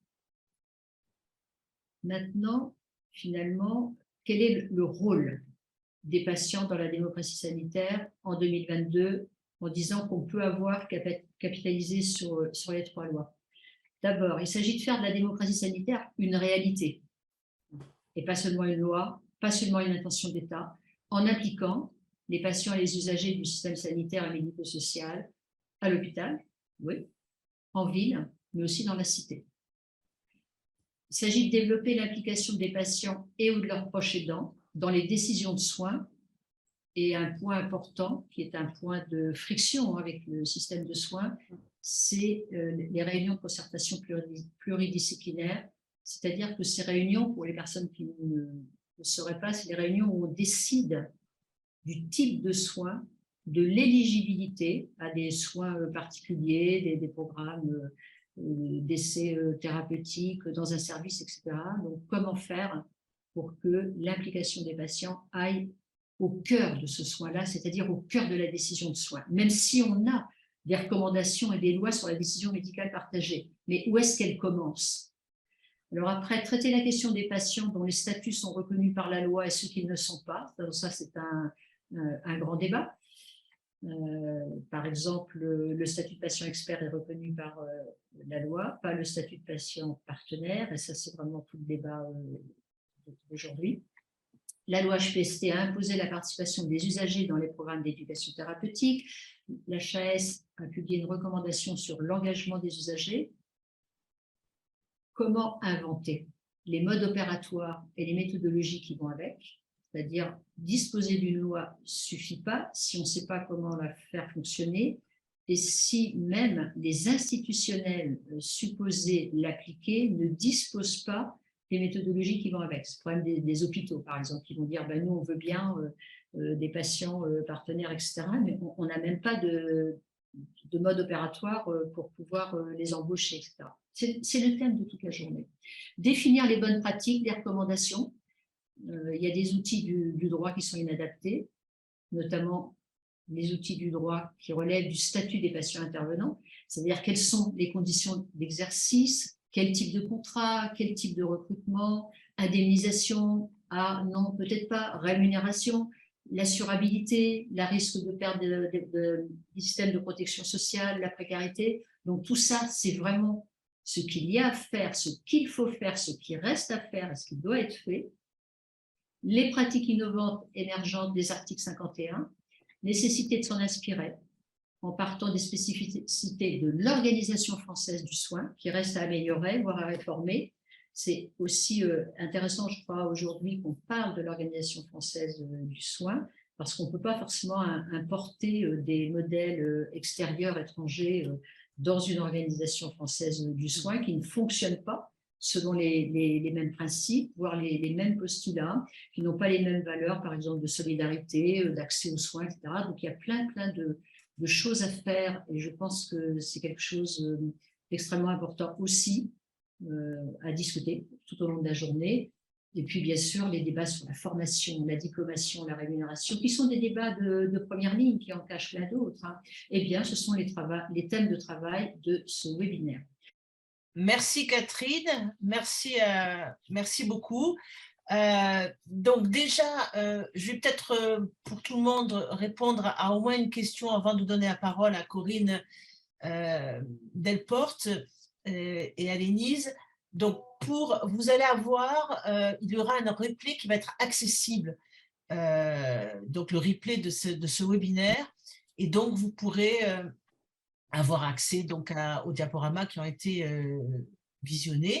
Maintenant, finalement, quel est le rôle des patients dans la démocratie sanitaire en 2022 en disant qu'on peut avoir capitalisé sur les 3 lois? D'abord, il s'agit de faire de la démocratie sanitaire une réalité et pas seulement une loi, pas seulement une intention d'État, en impliquant les patients et les usagers du système sanitaire et médico-social à l'hôpital, oui, en ville, mais aussi dans la cité. Il s'agit de développer l'implication des patients et ou de leurs proches aidants dans les décisions de soins. Et un point important, qui est un point de friction avec le système de soins, c'est les réunions de concertation pluridisciplinaires. C'est-à-dire que ces réunions, pour les personnes qui ne sauraient pas, c'est les réunions où on décide du type de soins, de l'éligibilité à des soins particuliers, des programmes d'essais thérapeutiques dans un service, etc. Donc, comment faire pour que l'implication des patients aille au cœur de ce soin-là, c'est-à-dire au cœur de la décision de soins, même si on a des recommandations et des lois sur la décision médicale partagée. Mais où est-ce qu'elle commence? Alors après, traiter la question des patients dont les statuts sont reconnus par la loi et ceux qui ne le sont pas, ça c'est un grand débat. Par exemple, le statut de patient expert est reconnu par la loi, pas le statut de patient partenaire, et ça c'est vraiment tout le débat d'aujourd'hui. La loi HPST a imposé la participation des usagers dans les programmes d'éducation thérapeutique. L'HAS a publié une recommandation sur l'engagement des usagers. Comment inventer les modes opératoires et les méthodologies qui vont avec? C'est-à-dire, disposer d'une loi ne suffit pas si on ne sait pas comment la faire fonctionner et si même les institutionnels supposés l'appliquer ne disposent pas des méthodologies qui vont avec. C'est le problème des hôpitaux, par exemple, qui vont dire ben, nous, on veut bien des patients partenaires, etc., mais on n'a même pas de mode opératoire pour pouvoir les embaucher, etc. C'est le thème de toute la journée. Définir les bonnes pratiques, les recommandations. Il y a des outils du droit qui sont inadaptés, notamment les outils du droit qui relèvent du statut des patients intervenants, c'est-à-dire quelles sont les conditions d'exercice, quel type de contrat, quel type de recrutement, indemnisation, non, peut-être pas, rémunération, l'assurabilité, la risque de perte du système de protection sociale, la précarité. Donc tout ça, c'est vraiment ce qu'il y a à faire, ce qu'il faut faire, ce qui reste à faire, ce qui doit être fait. Les pratiques innovantes émergentes des articles 51, nécessité de s'en inspirer en partant des spécificités de l'organisation française du soin, qui reste à améliorer, voire à réformer. C'est aussi intéressant, je crois, aujourd'hui qu'on parle de l'organisation française du soin, parce qu'on ne peut pas forcément importer des modèles extérieurs, étrangers, dans une organisation française du soin qui ne fonctionne pas selon les mêmes principes, voire les mêmes postulats, qui n'ont pas les mêmes valeurs, par exemple de solidarité, d'accès aux soins, etc. Donc il y a plein de choses à faire, et je pense que c'est quelque chose d'extrêmement important aussi à discuter tout au long de la journée. Et puis bien sûr les débats sur la formation, la diplomation, la rémunération, qui sont des débats de première ligne, qui en cachent plein d'autres. Eh bien, ce sont les thèmes de travail de ce webinaire. Merci Catherine, merci beaucoup. Donc déjà, je vais peut-être pour tout le monde répondre à au moins une question avant de donner la parole à Corinne Delporte et à Lénise. Donc vous allez avoir, il y aura un replay qui va être accessible, donc le replay de ce webinaire, et donc vous pourrez avoir accès donc aux diaporamas qui ont été visionnés.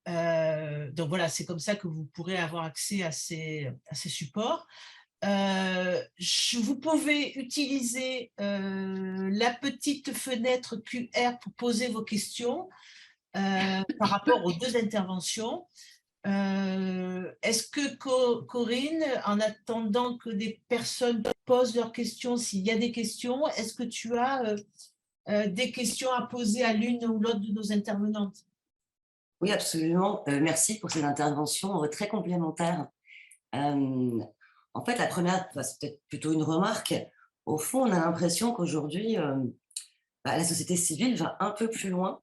Donc voilà, c'est comme ça que vous pourrez avoir accès à ces supports. Vous pouvez utiliser la petite fenêtre QR pour poser vos questions par rapport aux deux interventions. Est-ce que Corinne, en attendant que des personnes posent leurs questions, s'il y a des questions, est-ce que tu as des questions à poser à l'une ou l'autre de nos intervenantes? Oui, absolument. Merci pour ces interventions très complémentaires. En fait, la première, c'est peut-être plutôt une remarque. Au fond, on a l'impression qu'aujourd'hui, la société civile va un peu plus loin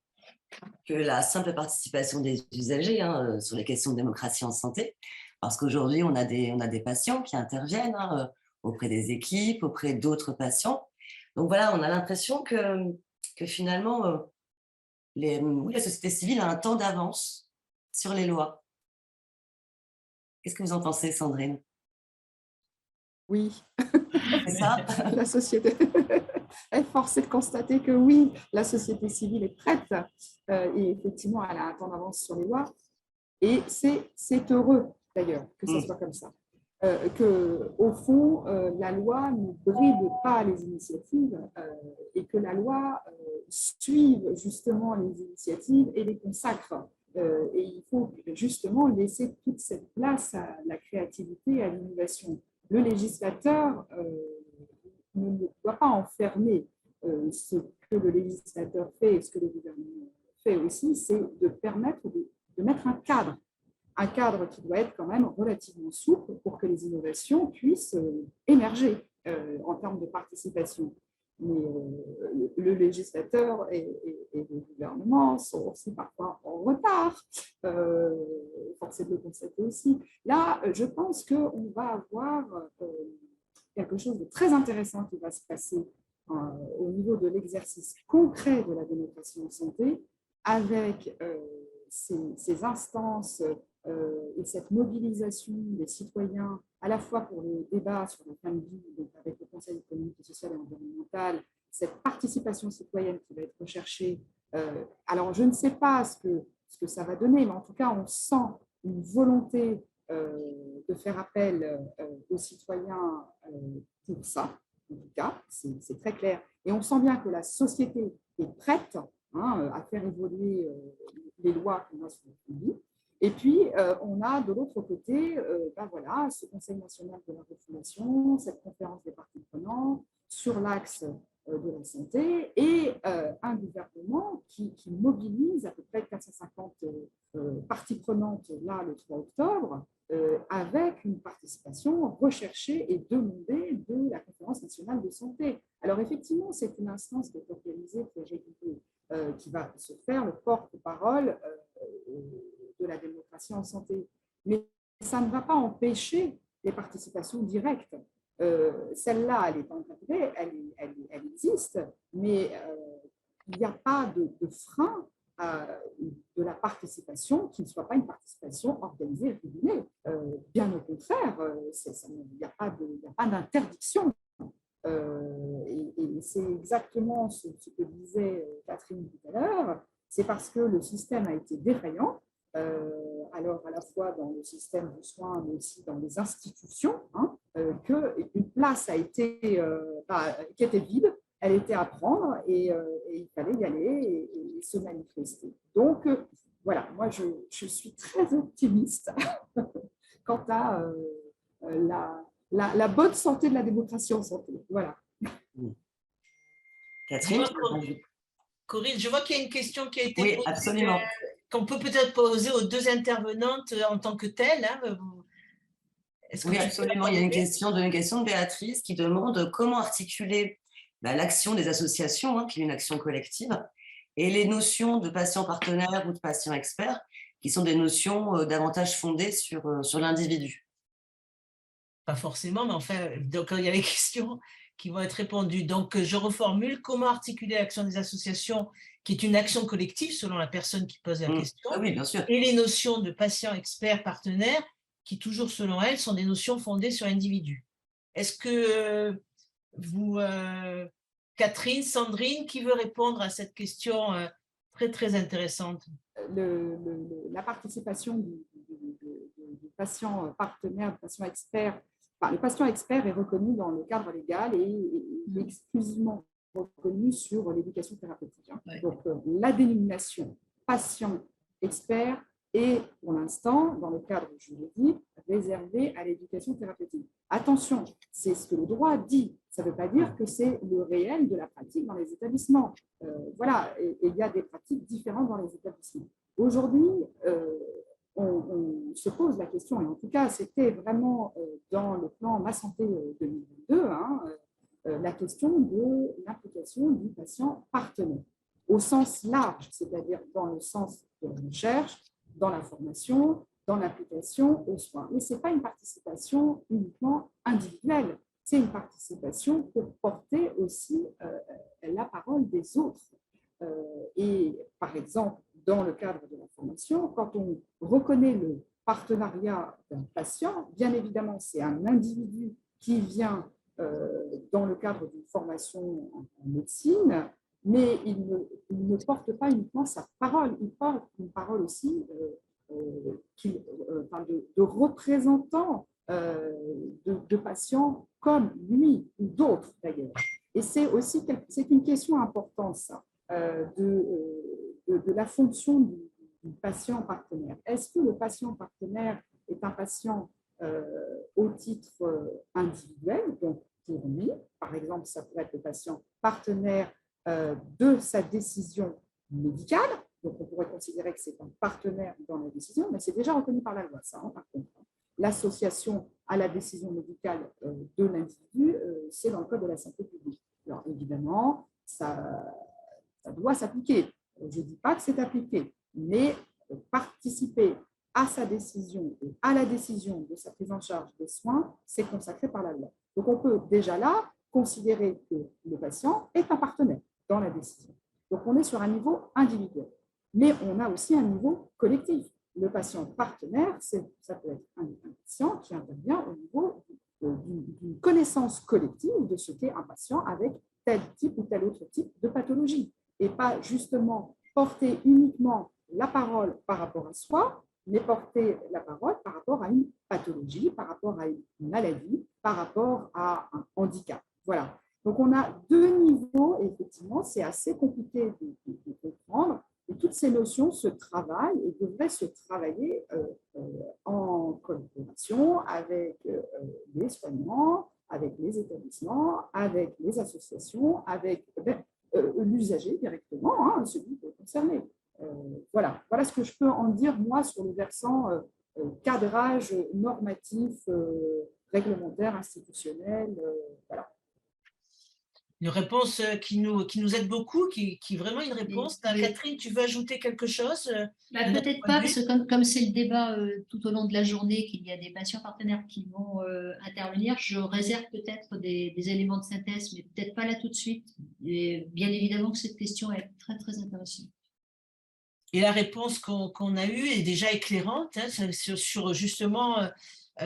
que la simple participation des usagers sur les questions de démocratie en santé. Parce qu'aujourd'hui, on a des patients qui interviennent auprès des équipes, auprès d'autres patients. Donc voilà, on a l'impression que finalement, la société civile a un temps d'avance sur les lois. Qu'est-ce que vous en pensez, Sandrine? Oui, C'est ça. la société est forcée de constater que oui, la société civile est prête et effectivement, elle a un temps d'avance sur les lois. Et c'est heureux, d'ailleurs, que ça soit comme ça. Qu'au fond, la loi ne bride pas les initiatives et que la loi suive justement les initiatives et les consacre. Et il faut justement laisser toute cette place à la créativité, à l'innovation. Le législateur ne doit pas enfermer ce que le législateur fait et ce que le gouvernement fait aussi, c'est de permettre de mettre un cadre qui doit être quand même relativement souple pour que les innovations puissent émerger en termes de participation. Mais le législateur et le gouvernement sont aussi parfois en retard, force est de le constater aussi. Là, je pense qu'on va avoir quelque chose de très intéressant qui va se passer au niveau de l'exercice concret de la démocratie en santé, avec ces instances et cette mobilisation des citoyens, à la fois pour le débat sur la fin de vie, donc avec le Conseil économique, social et environnemental, cette participation citoyenne qui va être recherchée. Alors, je ne sais pas ce que ça va donner, mais en tout cas, on sent une volonté de faire appel aux citoyens pour ça. En tout cas, c'est très clair. Et on sent bien que la société est prête à faire évoluer les lois qu'on a sur le vie. Et puis, on a de l'autre côté ce Conseil national de la refondation, cette conférence des parties prenantes sur l'axe de la santé et un gouvernement qui mobilise à peu près 450 parties prenantes là le 3 octobre avec une participation recherchée et demandée de la Conférence nationale de santé. Alors effectivement, c'est une instance qui est organisée, qui va se faire le porte-parole de la démocratie en santé. Mais ça ne va pas empêcher les participations directes. Celle-là, elle est encadrée, elle existe, mais il n'y a pas de frein de la participation qui ne soit pas une participation organisée et régulée. Bien au contraire, il n'y a pas d'interdiction. Et c'est exactement ce que disait Catherine tout à l'heure, c'est parce que le système a été défaillant, alors à la fois dans le système du soin, mais aussi dans les institutions, hein, qu'une place a été, qui était vide, elle était à prendre et il fallait y aller et se manifester. Donc, voilà, moi je suis très optimiste quant à la bonne santé de la démocratie en santé. Voilà. Catherine, Corinne, je vois qu'il y a une question qui a été posée. Oui, absolument. Qu'on peut peut-être poser aux deux intervenantes en tant que telles. Hein. Oui, absolument. Il y a une question de Béatrice qui demande comment articuler l'action des associations, hein, qui est une action collective, et les notions de patients partenaires ou de patients experts, qui sont des notions davantage fondées sur l'individu. Pas forcément, mais enfin, donc il y a les questions qui vont être répondues. Donc, je reformule, comment articuler l'action des associations, qui est une action collective selon la personne qui pose la question, oui, bien sûr. Et les notions de patients, experts, partenaires, qui toujours selon elles sont des notions fondées sur l'individu. Est-ce que vous, Catherine, Sandrine, qui veut répondre à cette question très, très intéressante? La participation du patient partenaire, du patient expert, le patient expert est reconnu dans le cadre légal et exclusivement reconnu sur l'éducation thérapeutique. Hein. Ouais. Donc, la dénomination patient expert est, pour l'instant, dans le cadre juridique, réservée à l'éducation thérapeutique. Attention, c'est ce que le droit dit. Ça ne veut pas dire que c'est le réel de la pratique dans les établissements. Voilà, et il y a des pratiques différentes dans les établissements. Aujourd'hui, on se pose la question, et en tout cas, c'était vraiment dans le plan Ma Santé 2022, hein, la question de l'implication du patient partenaire, au sens large, c'est-à-dire dans le sens de la recherche, dans la formation, dans l'application aux soins. Mais ce n'est pas une participation uniquement individuelle, c'est une participation pour porter aussi la parole des autres. Et par exemple, dans le cadre de la formation, quand on reconnaît le partenariat d'un patient, bien évidemment, c'est un individu qui vient dans le cadre d'une formation en médecine, mais il ne porte pas uniquement sa parole, il porte une parole aussi de représentants de patients comme lui ou d'autres d'ailleurs. Et c'est aussi une question importante, ça, de la fonction du patient partenaire. Est-ce que le patient partenaire est un patient au titre individuel, donc pour lui, par exemple, ça pourrait être le patient partenaire de sa décision médicale, donc on pourrait considérer que c'est un partenaire dans la décision, mais c'est déjà reconnu par la loi, ça, hein, par contre. L'association à la décision médicale de l'individu, c'est dans le Code de la santé publique. Alors évidemment, ça doit s'appliquer. Je ne dis pas que c'est appliqué, mais participer à sa décision et à la décision de sa prise en charge des soins, c'est consacré par la loi. Donc on peut déjà là considérer que le patient est un partenaire dans la décision. Donc on est sur un niveau individuel, mais on a aussi un niveau collectif. Le patient partenaire, ça peut être un patient qui intervient au niveau d'une connaissance collective de ce qu'est un patient avec tel type ou tel autre type de pathologie, et pas justement porter uniquement la parole par rapport à soi, mais porter la parole par rapport à une pathologie, par rapport à une maladie, par rapport à un handicap. Voilà. Donc, on a deux niveaux, et effectivement, c'est assez compliqué de comprendre. Et toutes ces notions se travaillent et devraient se travailler en collaboration avec les soignants, avec les établissements, avec les associations, avec l'usager directement, hein, celui qui est concerné. Voilà ce que je peux en dire, moi, sur le versant cadrage normatif, réglementaire, institutionnel. Voilà. Une réponse qui nous aide beaucoup, qui est vraiment une réponse. Oui. Catherine, tu veux ajouter quelque chose? Peut-être pas, parce que comme c'est le débat tout au long de la journée, qu'il y a des patients partenaires qui vont intervenir, je réserve peut-être des éléments de synthèse, mais peut-être pas là tout de suite. Et bien évidemment que cette question est très, très intéressante. Et la réponse qu'on a eue est déjà éclairante, hein, sur justement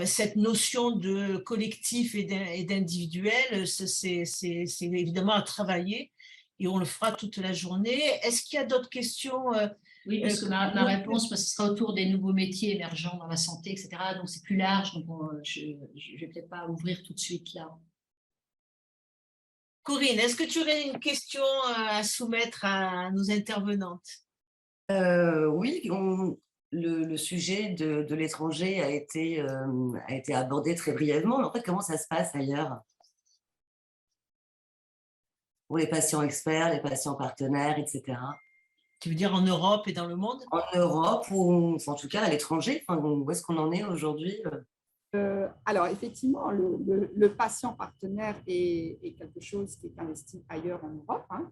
cette notion de collectif et d'individuel. C'est évidemment à travailler et on le fera toute la journée. Est-ce qu'il y a d'autres questions? Oui, parce que ma réponse, ce sera autour des nouveaux métiers émergents dans la santé, etc. Donc, c'est plus large. Donc, je ne vais peut-être pas ouvrir tout de suite là. Corinne, est-ce que tu aurais une question à soumettre à nos intervenantes? Oui, le sujet de l'étranger a été abordé très brièvement. Mais en fait, comment ça se passe ailleurs? Pour les patients experts, les patients partenaires, etc. Tu veux dire en Europe et dans le monde? En Europe ou en tout cas à l'étranger, où est-ce qu'on en est aujourd'hui? Alors, effectivement, le patient partenaire est quelque chose qui est investi ailleurs en Europe, hein,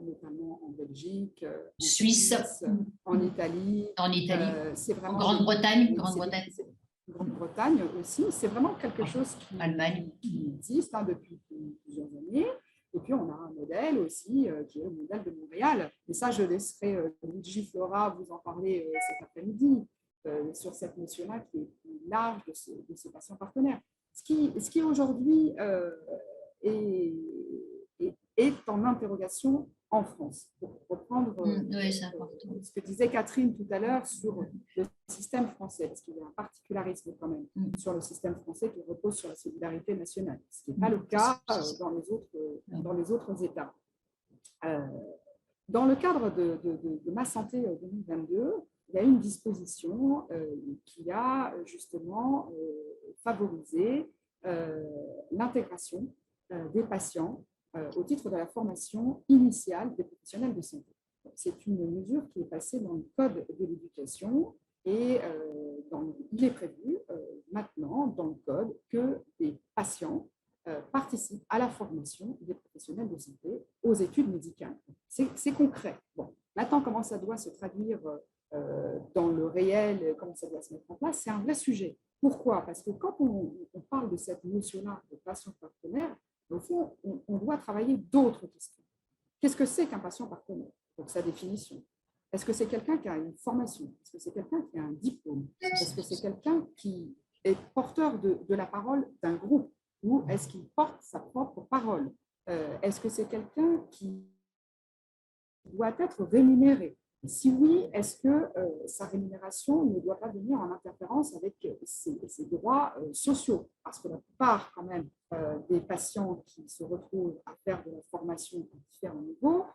notamment en Belgique, en Suisse, en Italie. C'est vraiment en Grande-Bretagne. Grande-Bretagne aussi. C'est vraiment quelque chose qui existe depuis plusieurs années. Et puis, on a un modèle aussi qui est le modèle de Montréal. Et ça, je laisserai Luigi Flora vous en parler cet après-midi. Sur cette notion-là qui est plus large de ces patients partenaires. Ce qui aujourd'hui est en interrogation en France. Pour reprendre ce que disait Catherine tout à l'heure sur le système français, parce qu'il y a un particularisme quand même sur le système français qui repose sur la solidarité nationale, ce qui n'est pas le cas dans les autres États. Dans le cadre de Ma Santé 2022, il y a une disposition qui a justement favorisé l'intégration des patients au titre de la formation initiale des professionnels de santé. C'est une mesure qui est passée dans le Code de l'éducation et il est prévu maintenant dans le Code que des patients participent à la formation des professionnels de santé aux études médicales. C'est concret. Bon, maintenant, comment ça doit se traduire dans le réel, comment ça doit se mettre en place, c'est un vrai sujet. Pourquoi? Parce que quand on parle de cette notion-là de patient partenaire, au fond, on doit travailler d'autres questions. Qu'est-ce que c'est qu'un patient partenaire? Donc, sa définition. Est-ce que c'est quelqu'un qui a une formation? Est-ce que c'est quelqu'un qui a un diplôme? Est-ce que c'est quelqu'un qui est porteur de la parole d'un groupe? Ou est-ce qu'il porte sa propre parole? Est-ce que c'est quelqu'un qui doit être rémunéré? Si oui, est-ce que sa rémunération ne doit pas venir en interférence avec ses droits sociaux? Parce que la plupart, quand même, des patients qui se retrouvent à faire de la formation à différents niveaux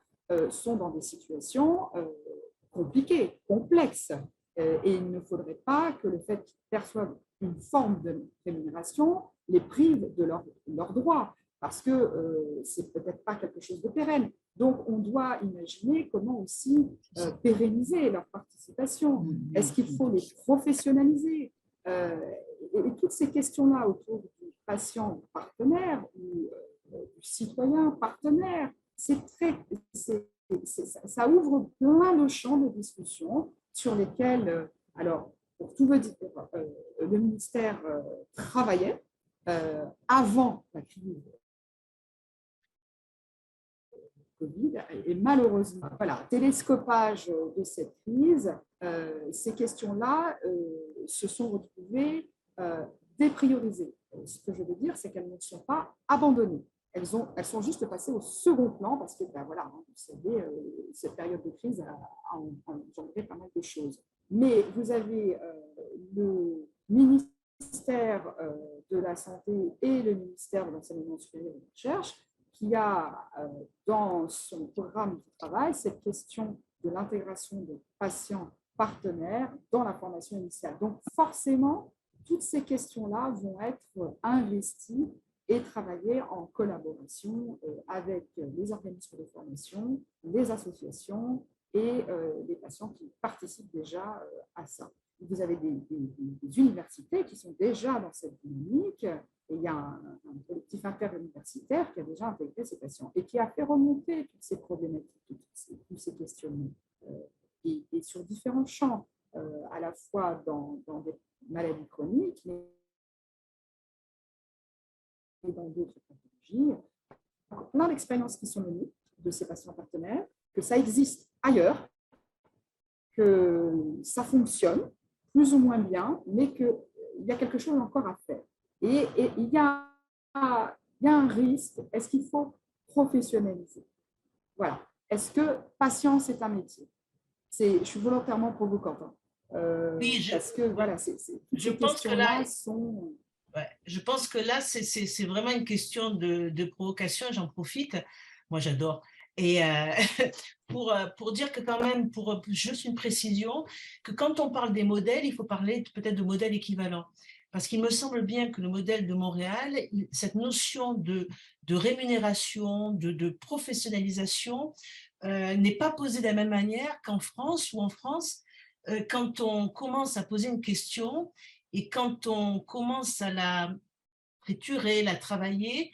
sont dans des situations compliquées, complexes. Et il ne faudrait pas que le fait qu'ils perçoivent une forme de rémunération les prive de leurs droits, parce que c'est peut-être pas quelque chose de pérenne. Donc, on doit imaginer comment aussi pérenniser leur participation. Est-ce qu'il faut les professionnaliser? Et toutes ces questions-là autour du patient partenaire ou du citoyen partenaire, ça ouvre plein de champs de discussion sur lesquels, alors, pour tout vous dire, le ministère travaillait avant la crise Covid, et malheureusement, voilà, télescopage de cette crise, ces questions-là se sont retrouvées dépriorisées. Ce que je veux dire, c'est qu'elles ne sont pas abandonnées. Elles sont juste passées au second plan parce que, ben voilà, vous savez, cette période de crise a engendré pas mal de choses. Mais vous avez le ministère de la Santé et le ministère de l'Enseignement supérieur et de la Recherche qui a dans son programme de travail cette question de l'intégration des patients partenaires dans la formation initiale. Donc forcément, toutes ces questions-là vont être investies et travailler en collaboration avec les organismes de formation, les associations et les patients qui participent déjà à ça. Vous avez des universités qui sont déjà dans cette dynamique, et il y a un collectif interuniversitaire qui a déjà intégré ces patients et qui a fait remonter toutes ces problématiques, tous ces questionnements, et sur différents champs, à la fois dans des maladies chroniques, mais dans d'autres pathologies. Plein d'expériences qui sont menées de ces patients partenaires, que ça existe ailleurs, que ça fonctionne plus ou moins bien, mais qu'il y a quelque chose encore à faire. Et il y a un risque. Est-ce qu'il faut professionnaliser? Voilà. Est-ce que patience est un métier? Je suis volontairement provocante. Oui, parce que voilà, je pense que là, je pense que là, c'est vraiment une question de provocation. J'en profite. Moi, j'adore. Et pour dire que quand même, pour juste une précision, que quand on parle des modèles, il faut parler peut-être de modèles équivalents. Parce qu'il me semble bien que le modèle de Montréal, cette notion de rémunération, de professionnalisation, n'est pas posée de la même manière qu'en France, où en France, quand on commence à poser une question et quand on commence à la triturer, la travailler,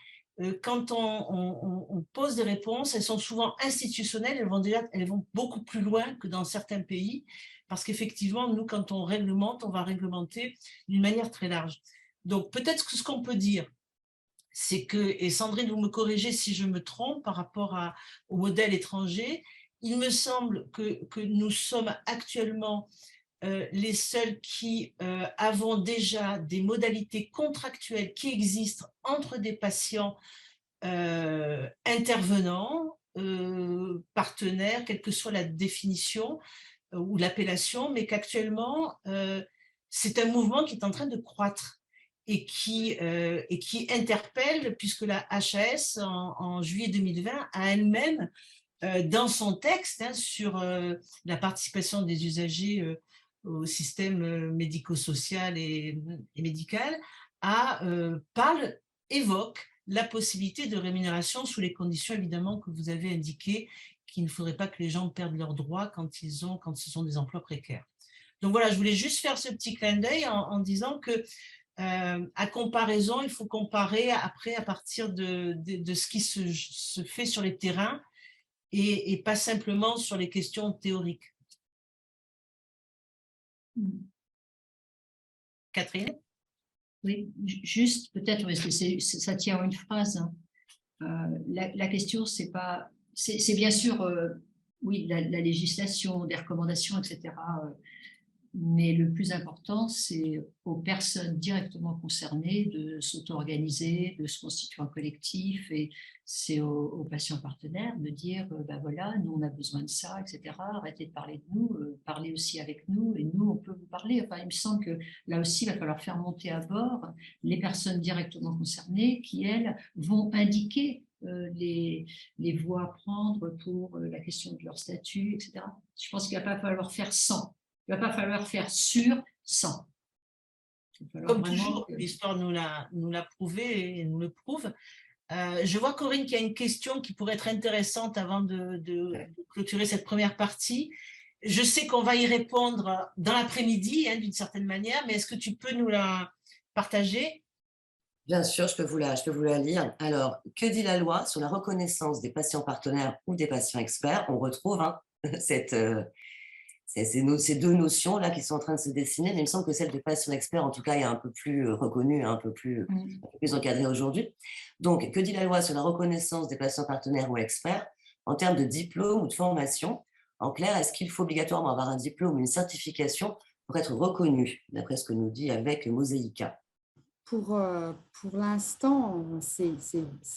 quand on pose des réponses, elles sont souvent institutionnelles, elles vont beaucoup plus loin que dans certains pays, parce qu'effectivement, nous, quand on réglemente, on va réglementer d'une manière très large. Donc, peut-être que ce qu'on peut dire, c'est que, et Sandrine, vous me corrigez si je me trompe par rapport au modèle étranger, il me semble que nous sommes actuellement les seuls qui avons déjà des modalités contractuelles qui existent entre des patients intervenants, partenaires, quelle que soit la définition ou l'appellation, mais qu'actuellement, c'est un mouvement qui est en train de croître et qui interpelle, puisque la HAS, en juillet 2020, a elle-même, dans son texte sur la participation des usagers au système médico-social et médical, évoque la possibilité de rémunération sous les conditions évidemment que vous avez indiquées, qu'il ne faudrait pas que les gens perdent leurs droits quand ce sont des emplois précaires. Donc voilà, je voulais juste faire ce petit clin d'œil en disant que à comparaison, il faut comparer après à partir de ce qui se fait sur les terrains et pas simplement sur les questions théoriques. Catherine? Oui, juste peut-être, parce que ça tient à une phrase. La question, c'est bien sûr, oui, la législation, des recommandations, etc. Mais le plus important, c'est aux personnes directement concernées de s'auto-organiser, de se constituer en collectif, et c'est aux patients partenaires de dire, ben voilà, nous on a besoin de ça, etc. Arrêtez de parler de nous, parlez aussi avec nous, et nous on peut vous parler. Enfin, il me semble que là aussi, il va falloir faire monter à bord les personnes directement concernées qui, elles, vont indiquer les voies à prendre pour la question de leur statut, etc. Je pense qu'il ne va pas falloir faire sans. Il ne va pas falloir faire sur 100. Comme toujours, l'histoire nous l'a prouvé et nous le prouve. Je vois, Corinne, qu'il y a une question qui pourrait être intéressante avant de clôturer cette première partie. Je sais qu'on va y répondre dans l'après-midi, d'une certaine manière, mais est-ce que tu peux nous la partager? Bien sûr, je peux vous la lire. Alors, que dit la loi sur la reconnaissance des patients partenaires ou des patients experts? On retrouve ces deux notions-là qui sont en train de se dessiner, mais il me semble que celle de patient expert, en tout cas, est un peu plus reconnue, un peu plus encadrée aujourd'hui. Donc, que dit la loi sur la reconnaissance des patients partenaires ou experts en termes de diplôme ou de formation? En clair, est-ce qu'il faut obligatoirement avoir un diplôme ou une certification pour être reconnu, d'après ce que nous dit avec Mosaïka? Pour l'instant, c'est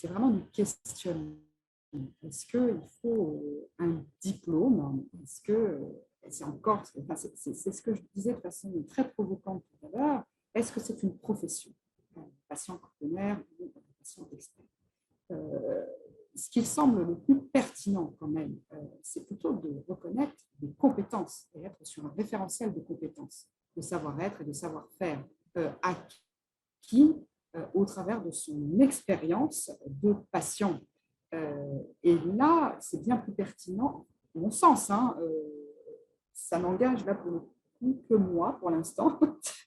vraiment du questionnement. Est-ce qu'il faut un diplôme? Est-ce que c'est encore, c'est ce que je disais de façon très provocante tout à l'heure, est-ce que c'est une profession, patient partenaire ou patient expert? Ce qui semble le plus pertinent quand même, c'est plutôt de reconnaître des compétences et être sur un référentiel de compétences, de savoir-être et de savoir-faire acquis au travers de son expérience de patient. Et là, c'est bien plus pertinent, à mon sens, hein, ça n'engage là pour le coup que moi pour l'instant,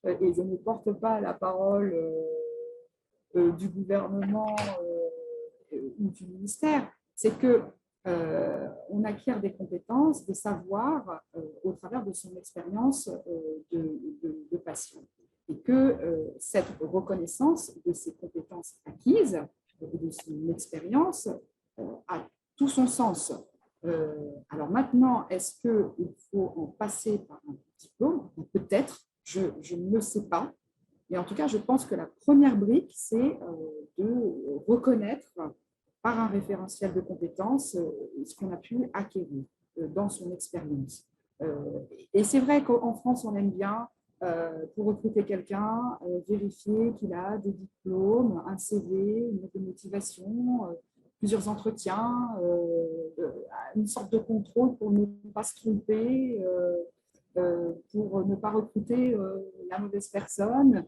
et je ne porte pas la parole du gouvernement ou du ministère, c'est que on acquiert des compétences, des savoirs au travers de son expérience de patient. Et que cette reconnaissance de ces compétences acquises et de son expérience a tout son sens. Alors maintenant, est-ce qu'il faut en passer par un diplôme? Peut-être, je ne le sais pas. Mais en tout cas, je pense que la première brique, c'est de reconnaître par un référentiel de compétences ce qu'on a pu acquérir dans son expérience. Et c'est vrai qu'en France, on aime bien, pour recruter quelqu'un, vérifier qu'il a des diplômes, un CV, une lettre de motivation, plusieurs entretiens, une sorte de contrôle pour ne pas se tromper, pour ne pas recruter la mauvaise personne.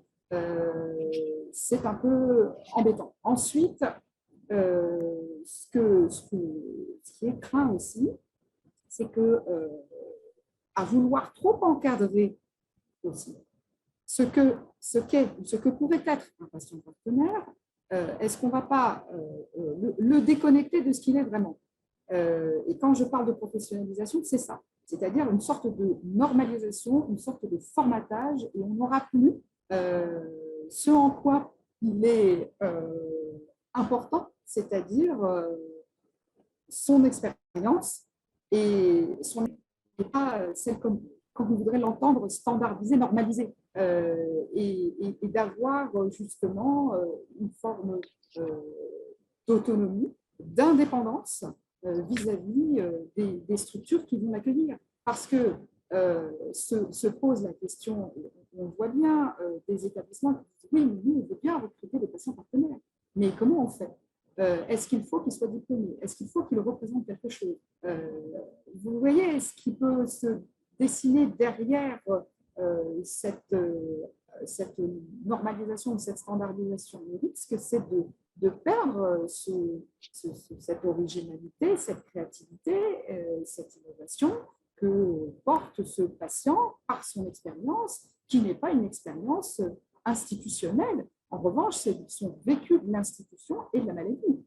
C'est un peu embêtant. Ensuite, ce qui est craint aussi, c'est que à vouloir trop encadrer aussi ce que pourrait être un patient partenaire, est-ce qu'on ne va pas le déconnecter de ce qu'il est vraiment? Et quand je parle de professionnalisation, c'est ça, c'est-à-dire une sorte de normalisation, une sorte de formatage, et on n'aura plus ce en quoi il est important, c'est-à-dire son expérience et pas celle comme quand vous voudrez l'entendre standardisée, normalisée, et d'avoir justement une forme d'autonomie, d'indépendance vis-à-vis des structures qui vont l'accueillir. Parce que se pose la question, on voit bien des établissements qui disent oui, nous, on veut bien recruter des patients partenaires, mais comment on fait? Est-ce qu'il faut qu'il soit diplômé? Est-ce qu'il faut qu'il représente quelque chose? Vous voyez ce qui peut se dessiner derrière cette normalisation, cette standardisation. Le risque, c'est de perdre cette originalité, cette créativité, cette innovation que porte ce patient par son expérience, qui n'est pas une expérience institutionnelle. En revanche, c'est son vécu de l'institution et de la maladie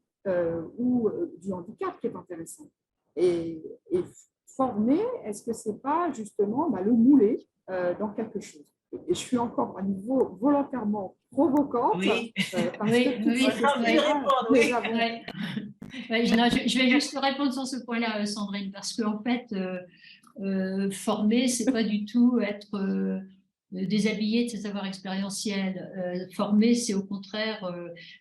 ou du handicap qui est intéressant. Et former, est-ce que ce n'est pas justement le mouler dans quelque chose? Et je suis encore à nouveau volontairement provocante. Oui, Parce oui, que oui, je vais juste répondre sur ce point-là, Sandrine, parce qu'en fait, former, c'est pas du tout être déshabillé de ses savoirs expérientiels. Former, c'est au contraire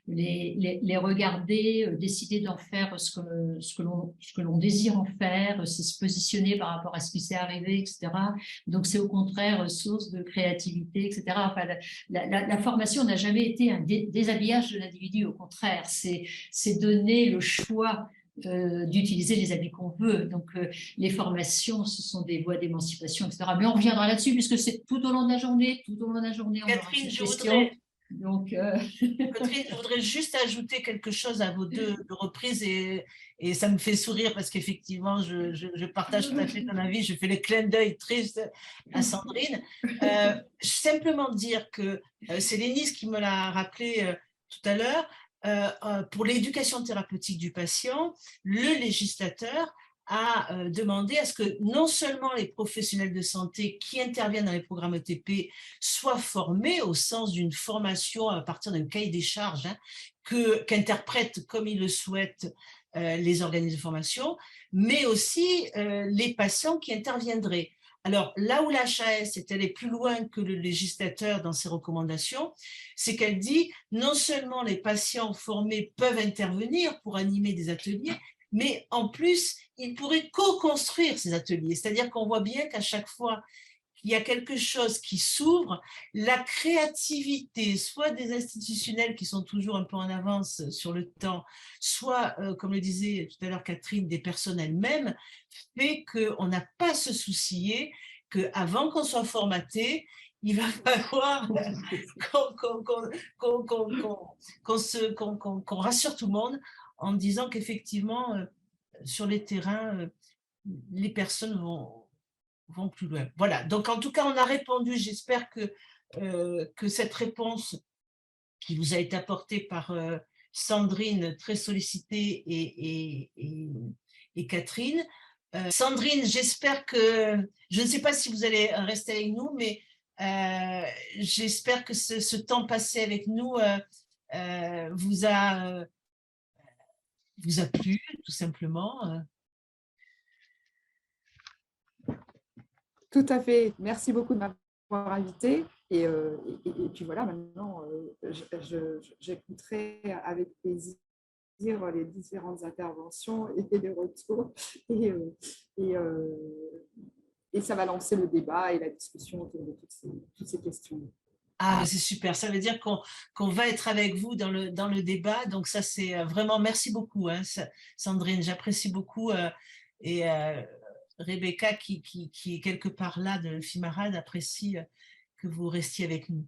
les regarder, décider d'en faire ce que l'on désire en faire, c'est se positionner par rapport à ce qui s'est arrivé, etc. Donc, c'est au contraire source de créativité, etc. Enfin, la formation n'a jamais été un déshabillage de l'individu, au contraire, c'est donner le choix d'utiliser les habits qu'on veut. Donc, les formations, ce sont des voies d'émancipation, etc. Mais on reviendra là-dessus, puisque c'est tout au long de la journée, on aura Catherine, cette question. Donc, Catherine, je voudrais juste ajouter quelque chose à vos deux reprises, et ça me fait sourire parce qu'effectivement, je partage tout à fait ton avis, je fais les clins d'œil tristes à Sandrine. Simplement dire que c'est Lénis qui me l'a rappelé tout à l'heure, pour l'éducation thérapeutique du patient, le législateur a demandé à ce que non seulement les professionnels de santé qui interviennent dans les programmes ETP soient formés au sens d'une formation à partir d'un cahier des charges qu'interprètent comme ils le souhaitent les organismes de formation, mais aussi les patients qui interviendraient. Alors, là où la HAS est allée plus loin que le législateur dans ses recommandations, c'est qu'elle dit non seulement les patients formés peuvent intervenir pour animer des ateliers, mais en plus, ils pourraient co-construire ces ateliers. C'est-à-dire qu'on voit bien qu'à chaque fois qu'il y a quelque chose qui s'ouvre, la créativité, soit des institutionnels qui sont toujours un peu en avance sur le temps, soit, comme le disait tout à l'heure Catherine, des personnes elles-mêmes, fait qu'on n'a pas à se soucier qu'avant qu'on soit formaté, il va falloir qu'on rassure tout le monde en disant qu'effectivement, sur les terrains, les personnes vont plus loin. Voilà, donc en tout cas, on a répondu. J'espère que cette réponse qui vous a été apportée par Sandrine, très sollicitée, et Catherine. Sandrine, j'espère que, je ne sais pas si vous allez rester avec nous, mais j'espère que ce temps passé avec nous vous a plu, tout simplement. Tout à fait. Merci beaucoup de m'avoir invité. Et puis voilà, maintenant, j'écouterai avec plaisir les différentes interventions et les retours. Et ça va lancer le débat et la discussion autour de toutes ces questions. Ah, c'est super. Ça veut dire qu'on va être avec vous dans le débat. Donc ça, c'est vraiment, merci beaucoup, hein, Sandrine. J'apprécie beaucoup. Et Rebecca, qui est quelque part là de FIMARAD, apprécie que vous restiez avec nous.